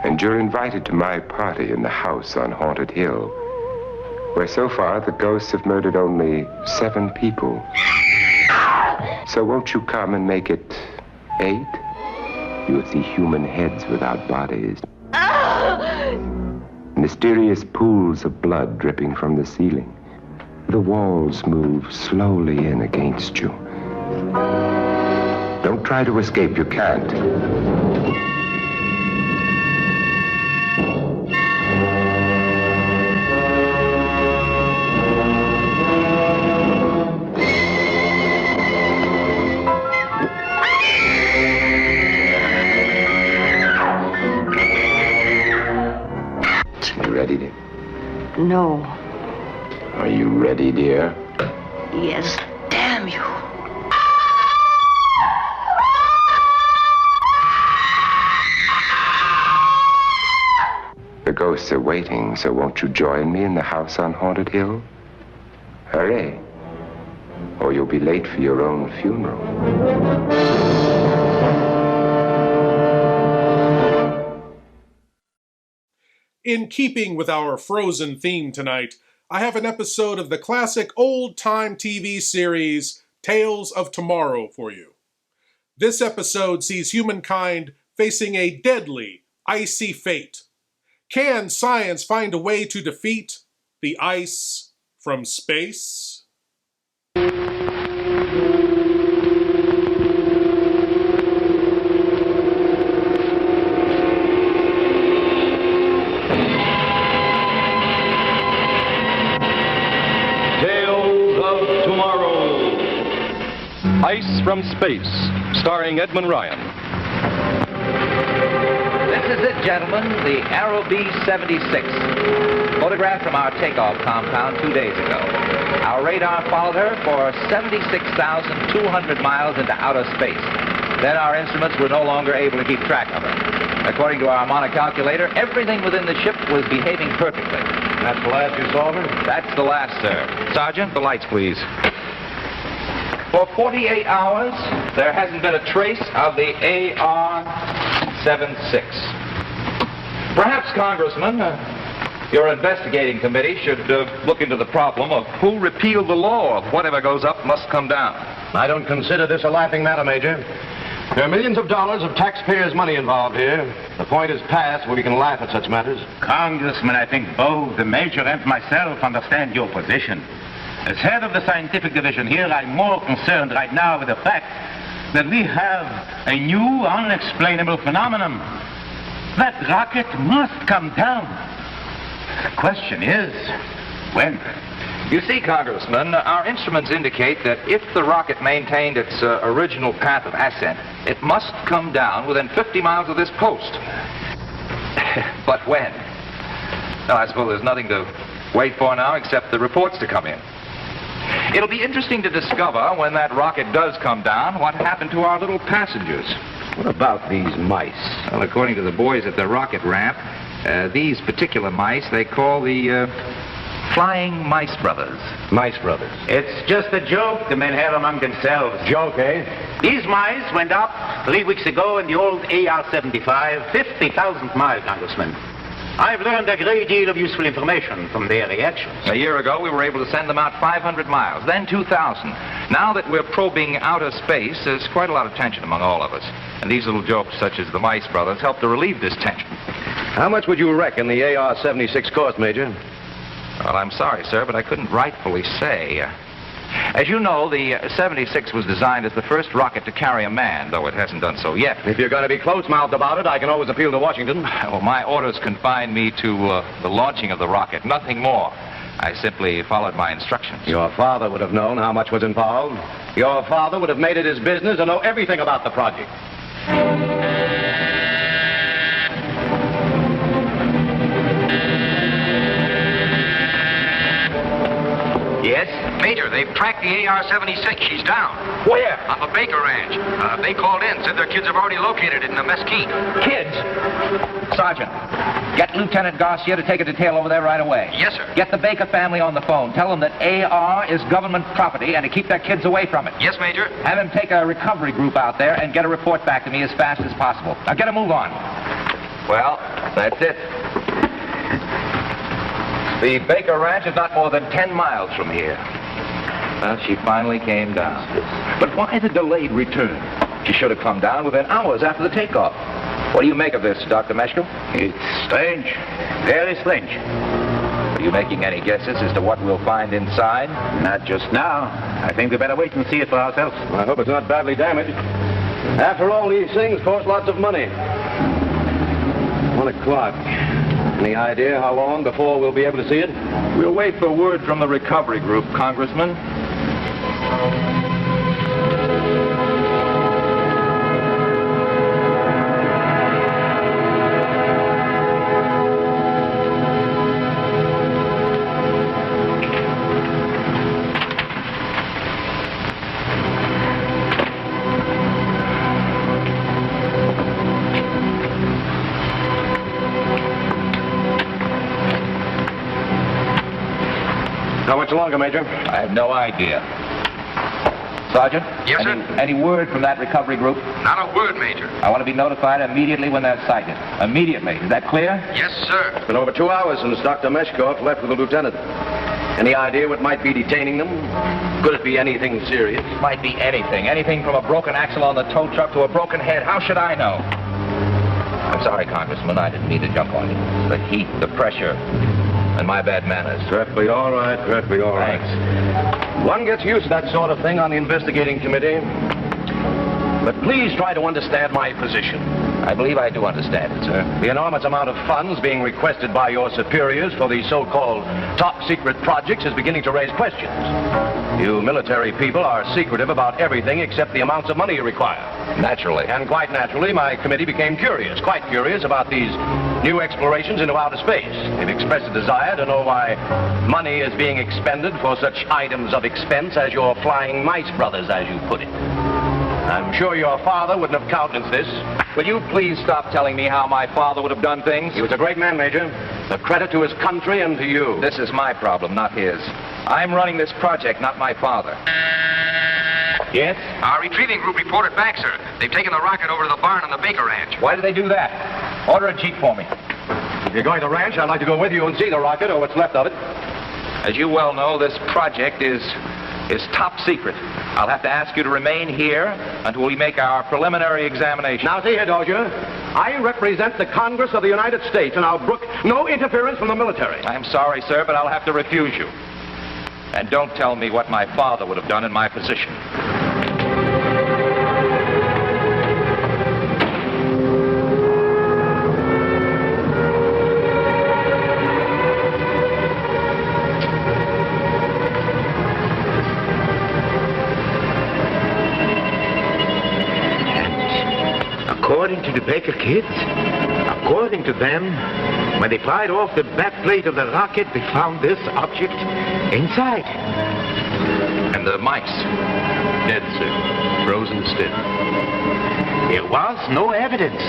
and you're invited to my party in the house on Haunted Hill, where so far the ghosts have murdered only 7 people. So won't you come and make it 8? You'll see human heads without bodies. Mysterious pools of blood dripping from the ceiling. The walls move slowly in against you. Don't try to escape, you can't. You ready, dear? No. Are you ready, dear? Yes, damn you. The ghosts are waiting, so won't you join me in the house on Haunted Hill? Hurry, or you'll be late for your own funeral. In keeping with our Frozen theme tonight, I have an episode of the classic old-time TV series Tales of Tomorrow for you. This episode sees humankind facing a deadly, icy fate. Can science find a way to defeat the ice from space? Ice from Space, starring Edmund Ryan. This is it, gentlemen, the Arrow B-76, photographed from our takeoff compound 2 days ago. Our radar followed her for 76,200 miles into outer space. Then our instruments were no longer able to keep track of her. According to our Harmonic calculator, everything within the ship was behaving perfectly. That's the last you saw of her? That's the last, sir. Sergeant, the lights, please. For 48 hours, there hasn't been a trace of the AR-76. Perhaps, Congressman, your investigating committee should look into the problem of who repealed the law of whatever goes up must come down. I don't consider this a laughing matter, Major. There are millions of dollars of taxpayers' money involved here. The point is past where we can laugh at such matters. Congressman, I think both the Major and myself understand your position. As head of the scientific division here, I'm more concerned right now with the fact that we have a new, unexplainable phenomenon. That rocket must come down. The question is, when? You see, Congressman, our instruments indicate that if the rocket maintained its original path of ascent, it must come down within 50 miles of this post. But when? No, I suppose there's nothing to wait for now except the reports to come in. It'll be interesting to discover, when that rocket does come down, what happened to our little passengers. What about these mice? Well, according to the boys at the rocket ramp, these particular mice they call the Flying Mice Brothers. Mice Brothers. It's just a joke the men have among themselves. Joke, eh? These mice went up 3 weeks ago in the old AR-75, 50,000 miles, Congressman. I've learned a great deal of useful information from their reactions. A year ago, we were able to send them out 500 miles, then 2,000. Now that we're probing outer space, there's quite a lot of tension among all of us. And these little jokes, such as the Mice Brothers, help to relieve this tension. How much would you reckon the AR-76 cost, Major? Well, I'm sorry, sir, but I couldn't rightfully say. As you know, the 76 was designed as the first rocket to carry a man, though it hasn't done so yet. If you're going to be close-mouthed about it, I can always appeal to Washington. Well, my orders confined me to the launching of the rocket, nothing more. I simply followed my instructions. Your father would have known how much was involved. Your father would have made it his business to know everything about the project. Yes? Major, they've tracked the AR-76. She's down. Where? On the Baker Ranch. They called in, said their kids have already located it in the mesquite. Kids? Sergeant, get Lieutenant Garcia to take a detail over there right away. Yes, sir. Get the Baker family on the phone. Tell them that AR is government property and to keep their kids away from it. Yes, Major. Have him take a recovery group out there and get a report back to me as fast as possible. Now get a move on. Well, that's it. The Baker Ranch is not more than 10 miles from here. Well, she finally came down. But why the delayed return? She should have come down within hours after the takeoff. What do you make of this, Dr. Meshko? It's strange. Very strange. Are you making any guesses as to what we'll find inside? Not just now. I think we better wait and see it for ourselves. I hope it's not badly damaged. After all, these things cost lots of money. 1 o'clock. Any idea how long before we'll be able to see it? We'll wait for word from the recovery group, Congressman. How much longer, Major? I have no idea. Sergeant? Yes, sir? Any word from that recovery group? Not a word, Major. I want to be notified immediately when they're sighted. Immediately. Is that clear? Yes, sir. It's been over 2 hours since Dr. Meshkoff left with the lieutenant. Any idea what might be detaining them? Could it be anything serious? Might be anything. Anything from a broken axle on the tow truck to a broken head. How should I know? I'm sorry, Congressman. I didn't mean to jump on you. The heat, the pressure, and my bad manners. Perfectly all right, perfectly all right. Thanks. One gets used to that sort of thing on the investigating committee. But please try to understand my position. I believe I do understand it, sir. The enormous amount of funds being requested by your superiors for the so-called top-secret projects is beginning to raise questions. You military people are secretive about everything except the amounts of money you require. Naturally. And quite naturally, my committee became curious, quite curious about these new explorations into outer space. They've expressed a desire to know why money is being expended for such items of expense as your flying mice brothers, as you put it. I'm sure your father wouldn't have countenanced this. Will you please stop telling me how my father would have done things? He was a great man, Major. A credit to his country and to you. This is my problem, not his. I'm running this project, not my father. Yes? Our retrieving group reported back, sir. They've taken the rocket over to the barn on the Baker Ranch. Why did they do that? Order a jeep for me. If you're going to ranch, I'd like to go with you and see the rocket or what's left of it. As you well know, this project is top secret. I'll have to ask you to remain here until we make our preliminary examination. Now, see here, Dozier. I represent the Congress of the United States, and I'll brook no interference from the military. I'm sorry, sir, but I'll have to refuse you. And don't tell me what my father would have done in my position. According to the Baker kids, according to them, when they pried off the backplate of the rocket, they found this object inside. And the mice? Dead, sir. Frozen stiff. There was no evidence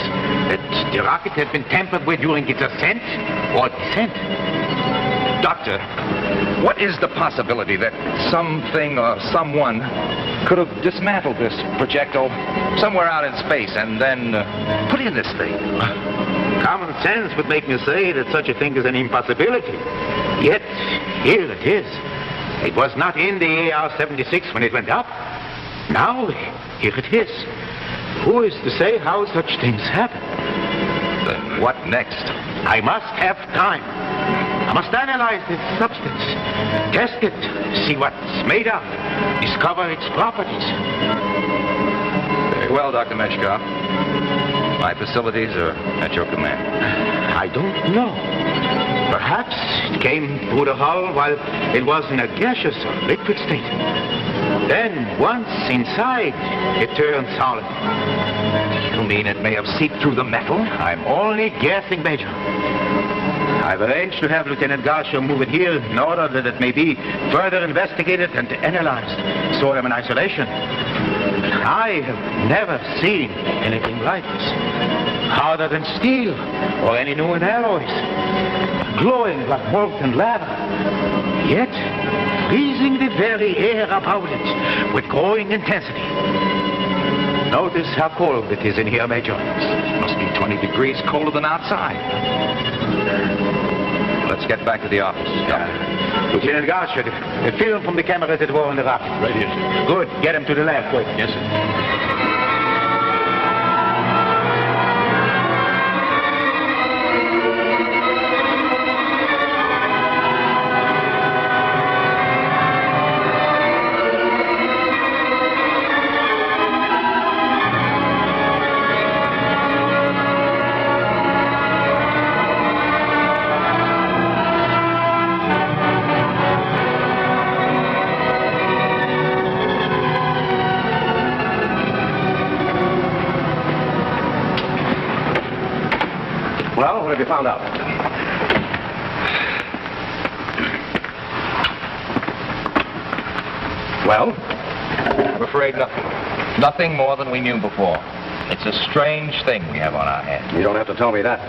that the rocket had been tampered with during its ascent or descent. Doctor, what is the possibility that something or someone could have dismantled this projectile somewhere out in space and then put in this thing? Common sense would make me say that such a thing is an impossibility. Yet, here it is. It was not in the AR-76 when it went up. Now, here it is. Who is to say how such things happen? Then what next? I must have time. I must analyze this substance, test it, see what it's made of, discover its properties. Very well, Dr. Meshkoff. My facilities are at your command. I don't know. Perhaps it came through the hull while it was in a gaseous or liquid state. Then, once inside, it turned solid. You mean it may have seeped through the metal? I'm only guessing, Major. I've arranged to have Lieutenant Garcia move it here in order that it may be further investigated and analyzed. So I'm in isolation. I have never seen anything like this. Harder than steel or any new alloys. Glowing like molten lava. Yet, freezing the very air about it with growing intensity. Notice how cold it is in here, Major. It must be 20 degrees colder than outside. Let's get back to the office. Lieutenant Garcia, the film from the camera that were on the rocket. Right here, sir. Good. Get him to the lab, quick. Yes, sir. Well, what have you found out? Well? I'm afraid nothing. Nothing more than we knew before. It's a strange thing we have on our hands. You don't have to tell me that.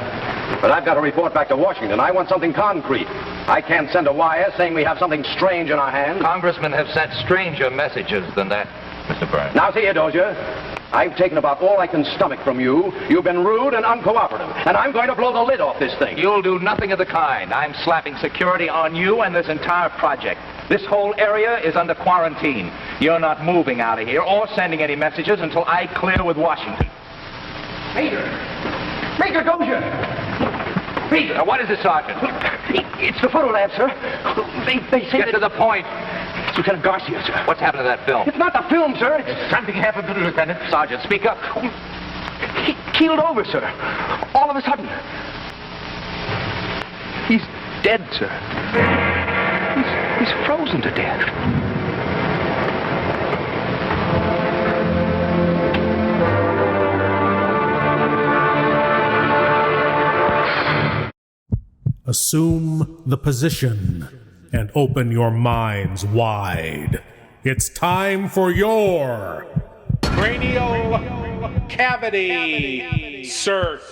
But I've got to report back to Washington. I want something concrete. I can't send a wire saying we have something strange in our hands. Congressmen have sent stranger messages than that. Mr. Burns. Now, see here, Dozier. I've taken about all I can stomach from you. You've been rude and uncooperative, and I'm going to blow the lid off this thing. You'll do nothing of the kind. I'm slapping security on you and this entire project. This whole area is under quarantine. You're not moving out of here or sending any messages until I clear with Washington. Major Dozier! Major! Now, what is it, Sergeant? It's the photo lab, sir. They say Get to the point. It's Lieutenant Garcia, sir. What's happened to that film? It's not the film, sir. Something happened to the lieutenant. Sergeant, speak up. He keeled over, sir. All of a sudden. He's dead, sir. He's frozen to death. Assume the position and open your minds wide. It's time for your cranial cavity search.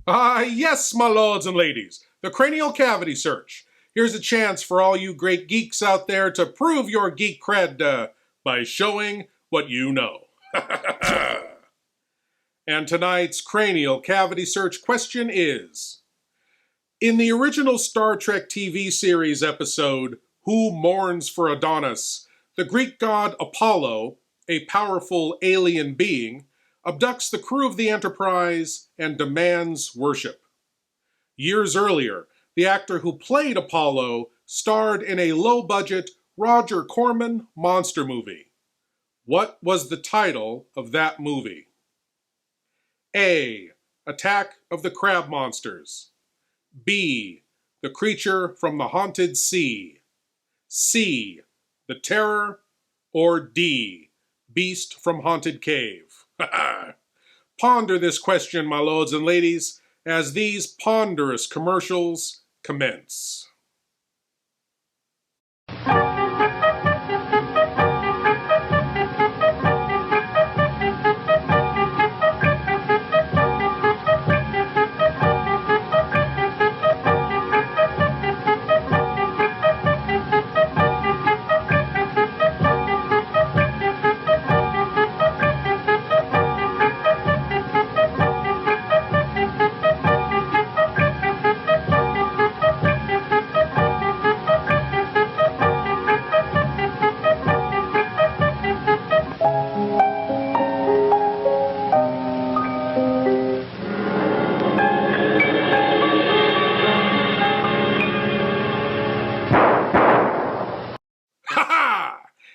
Yes, my lords and ladies, the cranial cavity search. Here's a chance for all you great geeks out there to prove your geek cred by showing what you know. And tonight's cranial cavity search question is, in the original Star Trek TV series episode, Who Mourns for Adonis, the Greek god Apollo, a powerful alien being, abducts the crew of the Enterprise and demands worship. Years earlier, the actor who played Apollo starred in a low-budget Roger Corman monster movie. What was the title of that movie? A. Attack of the Crab Monsters. B. The Creature from the Haunted Sea. C. The Terror. Or D. Beast from Haunted Cave. Ponder this question, my lords and ladies, as these ponderous commercials commence.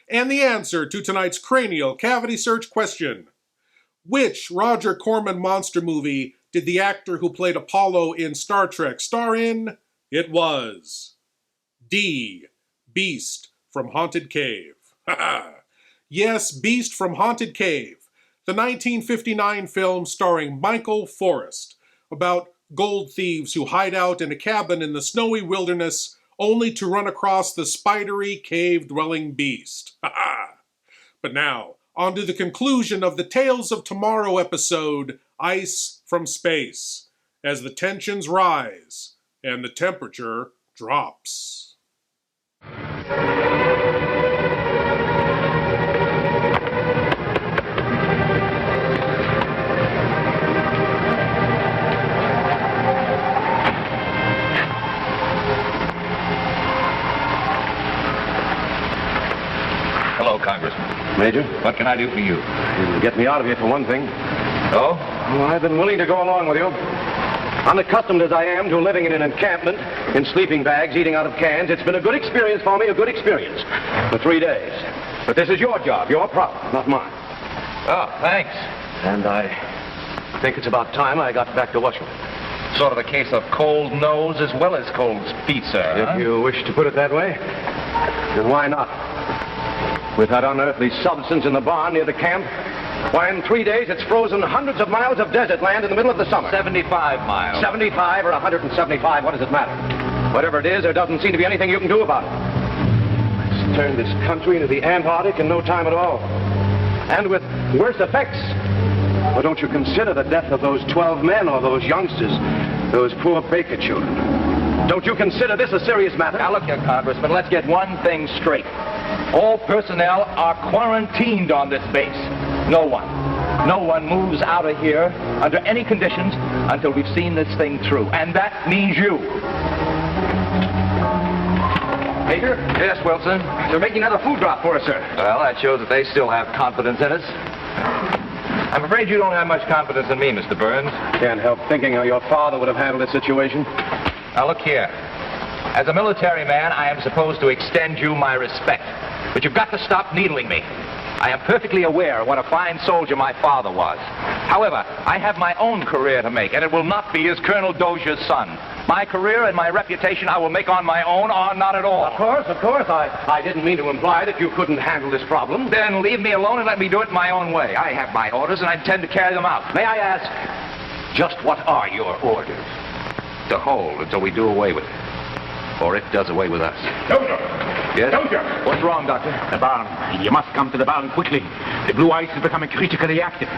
And the answer to tonight's cranial cavity search question. Which Roger Corman monster movie did the actor who played Apollo in Star Trek star in? It was D. Beast from Haunted Cave. Yes, Beast from Haunted Cave, the 1959 film starring Michael Forrest, about gold thieves who hide out in a cabin in the snowy wilderness only to run across the spidery cave-dwelling beast. But now, on to the conclusion of the Tales of Tomorrow episode, Ice from Space, as the tensions rise and the temperature drops. Hello, Congressman. Major? What can I do for you? You can get me out of here for one thing. Oh? Well, I've been willing to go along with you. Unaccustomed as I am to living in an encampment, in sleeping bags, eating out of cans, it's been a good experience for me, a good experience. For 3 days. But this is your job, your problem, not mine. Oh, thanks. And I think it's about time I got back to Washington. Sort of a case of cold nose as well as cold feet, sir. If you wish to put it that way, then why not? With that unearthly substance in the barn near the camp, why, in 3 days, it's frozen hundreds of miles of desert land in the middle of the summer. 75 miles. 75 or 175, what does it matter? Whatever it is, there doesn't seem to be anything you can do about it. It's turned this country into the Antarctic in no time at all. And with worse effects. Well, don't you consider the death of those 12 men or those youngsters, those poor Baker children? Don't you consider this a serious matter? Now, look here, Congressman, let's get one thing straight. All personnel are quarantined on this base. No one moves out of here under any conditions until we've seen this thing through. And that means you. Major? Yes, Wilson? They're making another food drop for us, sir. Well, that shows that they still have confidence in us. I'm afraid you don't have much confidence in me, Mr. Burns. Can't help thinking how your father would have handled the situation. Now, look here. As a military man, I am supposed to extend you my respect. But you've got to stop needling me. I am perfectly aware of what a fine soldier my father was. However, I have my own career to make, and it will not be as Colonel Dozier's son. My career and my reputation I will make on my own, or not at all. Of course. I didn't mean to imply that you couldn't handle this problem. Then leave me alone and let me do it my own way. I have my orders, and I intend to carry them out. May I ask, just what are your orders? To hold until we do away with it. Or it does away with us. Doctor! Yes? Doctor! What's wrong, Doctor? The barn. You must come to the barn quickly. The blue ice is becoming critically active.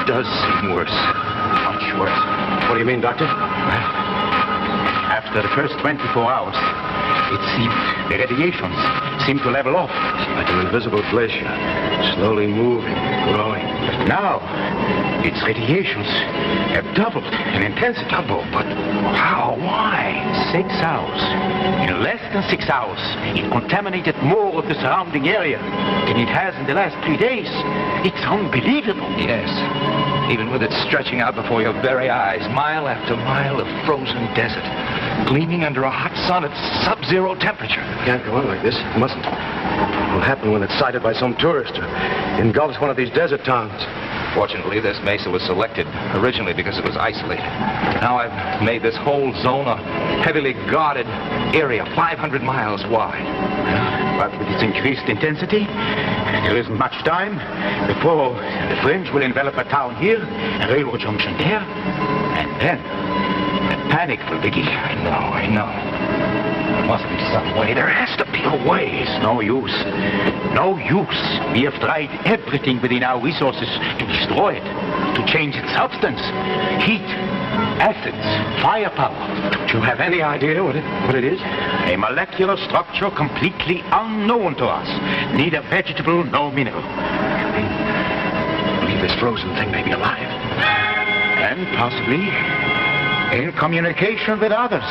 Does seem worse. Much worse. What do you mean, Doctor? Well, after the first 24 hours, it seemed the radiations seemed to level off. Like an invisible glacier, slowly moving, growing. But now, its radiations have doubled in intensity. But how? Why? 6 hours. In less than 6 hours, it contaminated more of the surrounding area than it has in the last 3 days. It's unbelievable. Yes. Even with it stretching out before your very eyes, mile after mile of frozen desert, gleaming under a hot sun at sub-zero temperature. Can't go on like this. It mustn't. What'll happen when it's sighted by some tourist or engulfs one of these desert towns? Fortunately, this mesa was selected originally because it was isolated. Now I've made this whole zone a heavily guarded area, 500 miles wide. But with its increased intensity, there isn't much time before the French will envelop a town here, a railroad junction there, and then the panic will begin. I know. There must be some way. There has to be a way. It's no use. No use. We have tried everything within our resources to destroy it, to change its substance. Heat, acids, firepower. Do you have any idea what it is? A molecular structure completely unknown to us. Neither vegetable nor mineral. I believe this frozen thing may be alive. And possibly in communication with others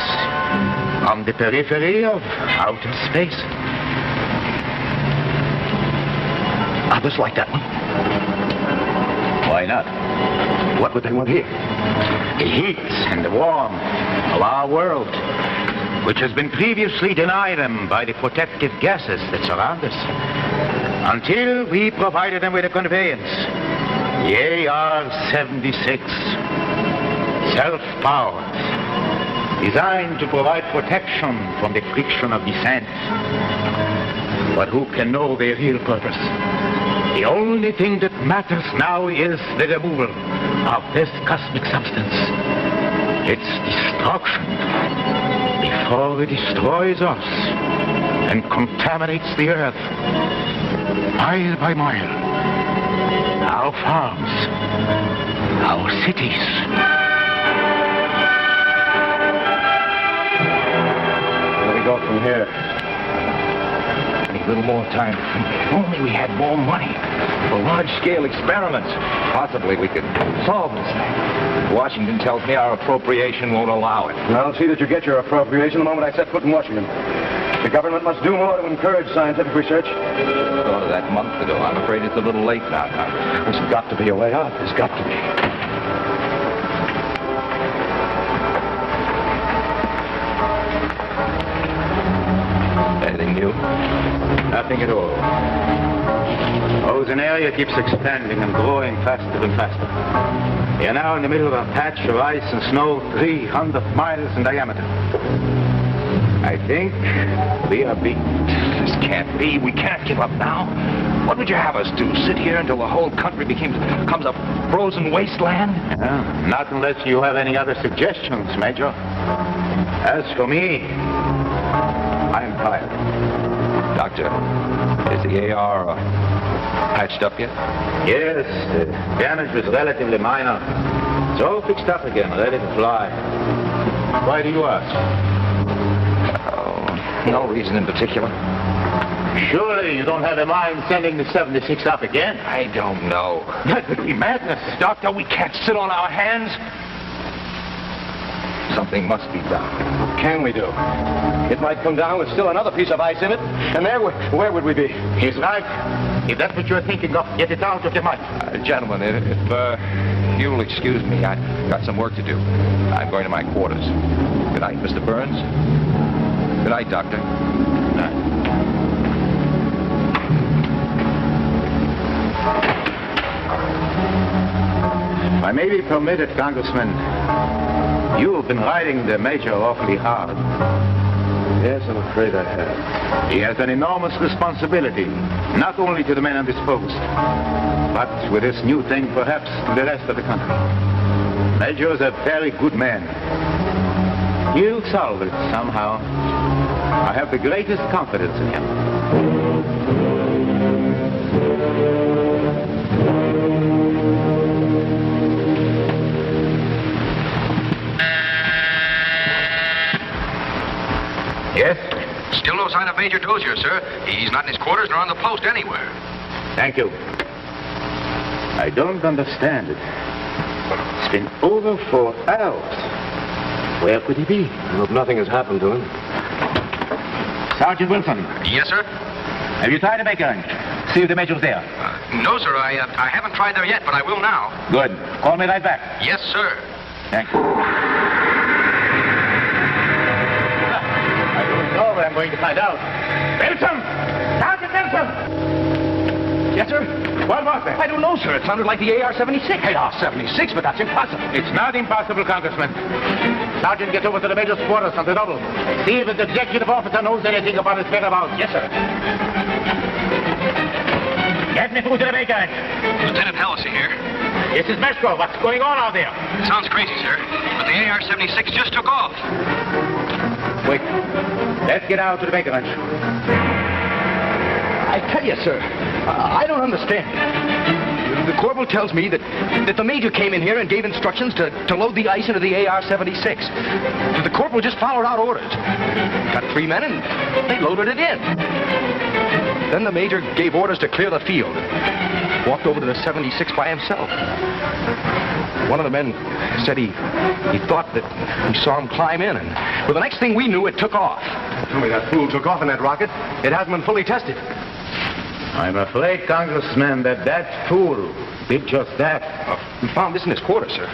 on the periphery of outer space. Others like that one? Why not? What would they want here? The heat and the warmth of our world, which has been previously denied them by the protective gases that surround us, until we provided them with a conveyance, the AR-76, self-powered, designed to provide protection from the friction of descent. But who can know their real purpose? The only thing that matters now is the removal of this cosmic substance. Its destruction before it destroys us and contaminates the earth mile by mile. Our farms, our cities. Where do we go from here? A little more time. If only we had more money for large-scale experiments. Possibly we could solve this thing. Washington tells me our appropriation won't allow it. I'll see that you get your appropriation the moment I set foot in Washington. The government must do more to encourage scientific research. Thought of that months ago. I'm afraid it's a little late now, Congress. There's got to be a way out. There's got to be. Anything new? Nothing at all. Ozone area keeps expanding and growing faster and faster. We are now in the middle of a patch of ice and snow 300 miles in diameter. I think we are beaten. This can't be. We can't give up now. What would you have us do? Sit here until the whole country becomes a frozen wasteland? Not unless you have any other suggestions, Major. As for me, I am tired. Doctor, is the AR patched up yet? Yes, the damage was relatively minor. It's all fixed up again, ready to fly. Why do you ask? Oh, no reason in particular. Surely you don't have in mind sending the 76 up again? I don't know. That would be madness. Doctor, we can't sit on our hands. Something must be done. What can we do? It might come down with still another piece of ice in it, and there, where would we be? He's right. If that's what you're thinking of, get it out of your mind. Gentlemen, if you'll excuse me, I've got some work to do. I'm going to my quarters. Good night, Mr. Burns. Good night, Doctor. Good night. If I may be permitted, Congressman, you've been riding the Major awfully hard. Yes, I'm afraid I have. He has an enormous responsibility, not only to the men on this post, but with this new thing, perhaps, to the rest of the country. Major's a very good man. He'll solve it somehow. I have the greatest confidence in him. Yes? Still no sign of Major Dozier, sir. He's not in his quarters nor on the post anywhere. Thank you. I don't understand it. It's been over 4 hours. Where could he be? I hope nothing has happened to him. Sergeant Wilson. Yes, sir? Have you tried to make a see if the Major's there? No, sir. I haven't tried there yet, but I will now. Good. Call me right back. Yes, sir. Thank you. I don't know, but I'm going to find out. Wilson! Sergeant Wilson! Yes, sir? What was that? I don't know, sir. It sounded like the AR-76. AR-76? But that's impossible. It's not impossible, Congressman. Sergeant, get over to the Major's quarters on the double. See if his executive officer knows anything about his whereabouts. Yes, sir. Get me through to the Major. Lieutenant Halsey here. This is Meshko. What's going on out there? Sounds crazy, sir. But the AR-76 just took off. Wait. Let's get out to the Baker Ranch. I tell you, sir, I don't understand. The corporal tells me that the Major came in here and gave instructions to load the ice into the AR-76. The corporal just followed out orders. Got 3 men and they loaded it in. Then the Major gave orders to clear the field. Walked over to the 76 by himself. One of the men said he thought that he saw him climb in, and well, the next thing we knew, it took off. Tell me that fool took off in that rocket. It hasn't been fully tested. I'm afraid, Congressman, that fool did just that. We found this in his quarters, sir.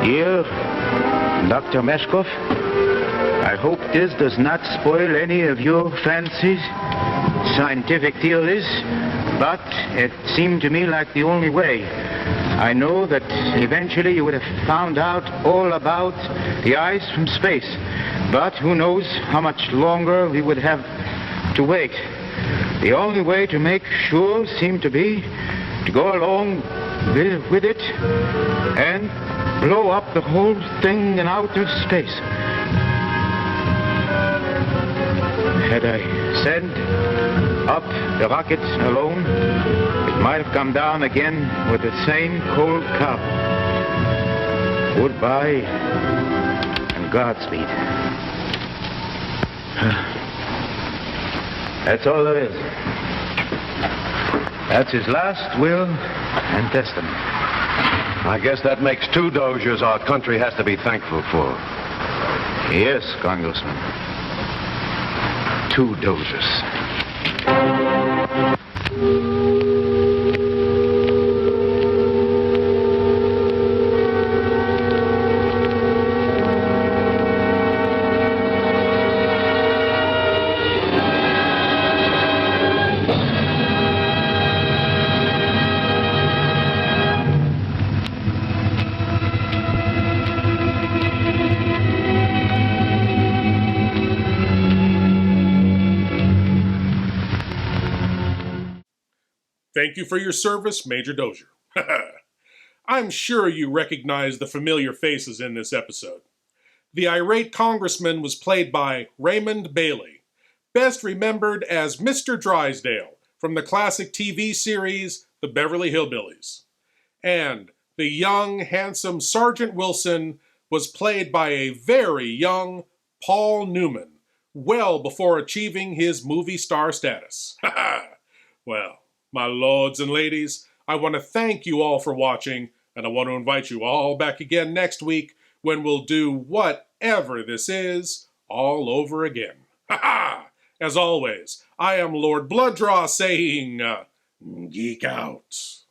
Here, Dr. Meshkov, I hope this does not spoil any of your fancies, scientific theories, but it seemed to me like the only way. I know that eventually you would have found out all about the ice from space, but who knows how much longer we would have to wait. The only way to make sure seemed to be to go along with it and blow up the whole thing in outer space. Had I sent up the rocket alone, it might have come down again with the same cold cup. Goodbye and Godspeed. That's all there is. That's his last will and testament. I guess that makes 2 Doziers our country has to be thankful for. Yes, Congressman. 2 Doziers. Thank you for your service, Major Dozier. I'm sure you recognize the familiar faces in this episode. The irate congressman was played by Raymond Bailey, best remembered as Mr. Drysdale from the classic TV series The Beverly Hillbillies. And the young, handsome Sergeant Wilson was played by a very young Paul Newman, well before achieving his movie star status. Well, my lords and ladies, I want to thank you all for watching, and I want to invite you all back again next week when we'll do whatever this is all over again. As always, I am Lord Blood-Rah saying, geek out.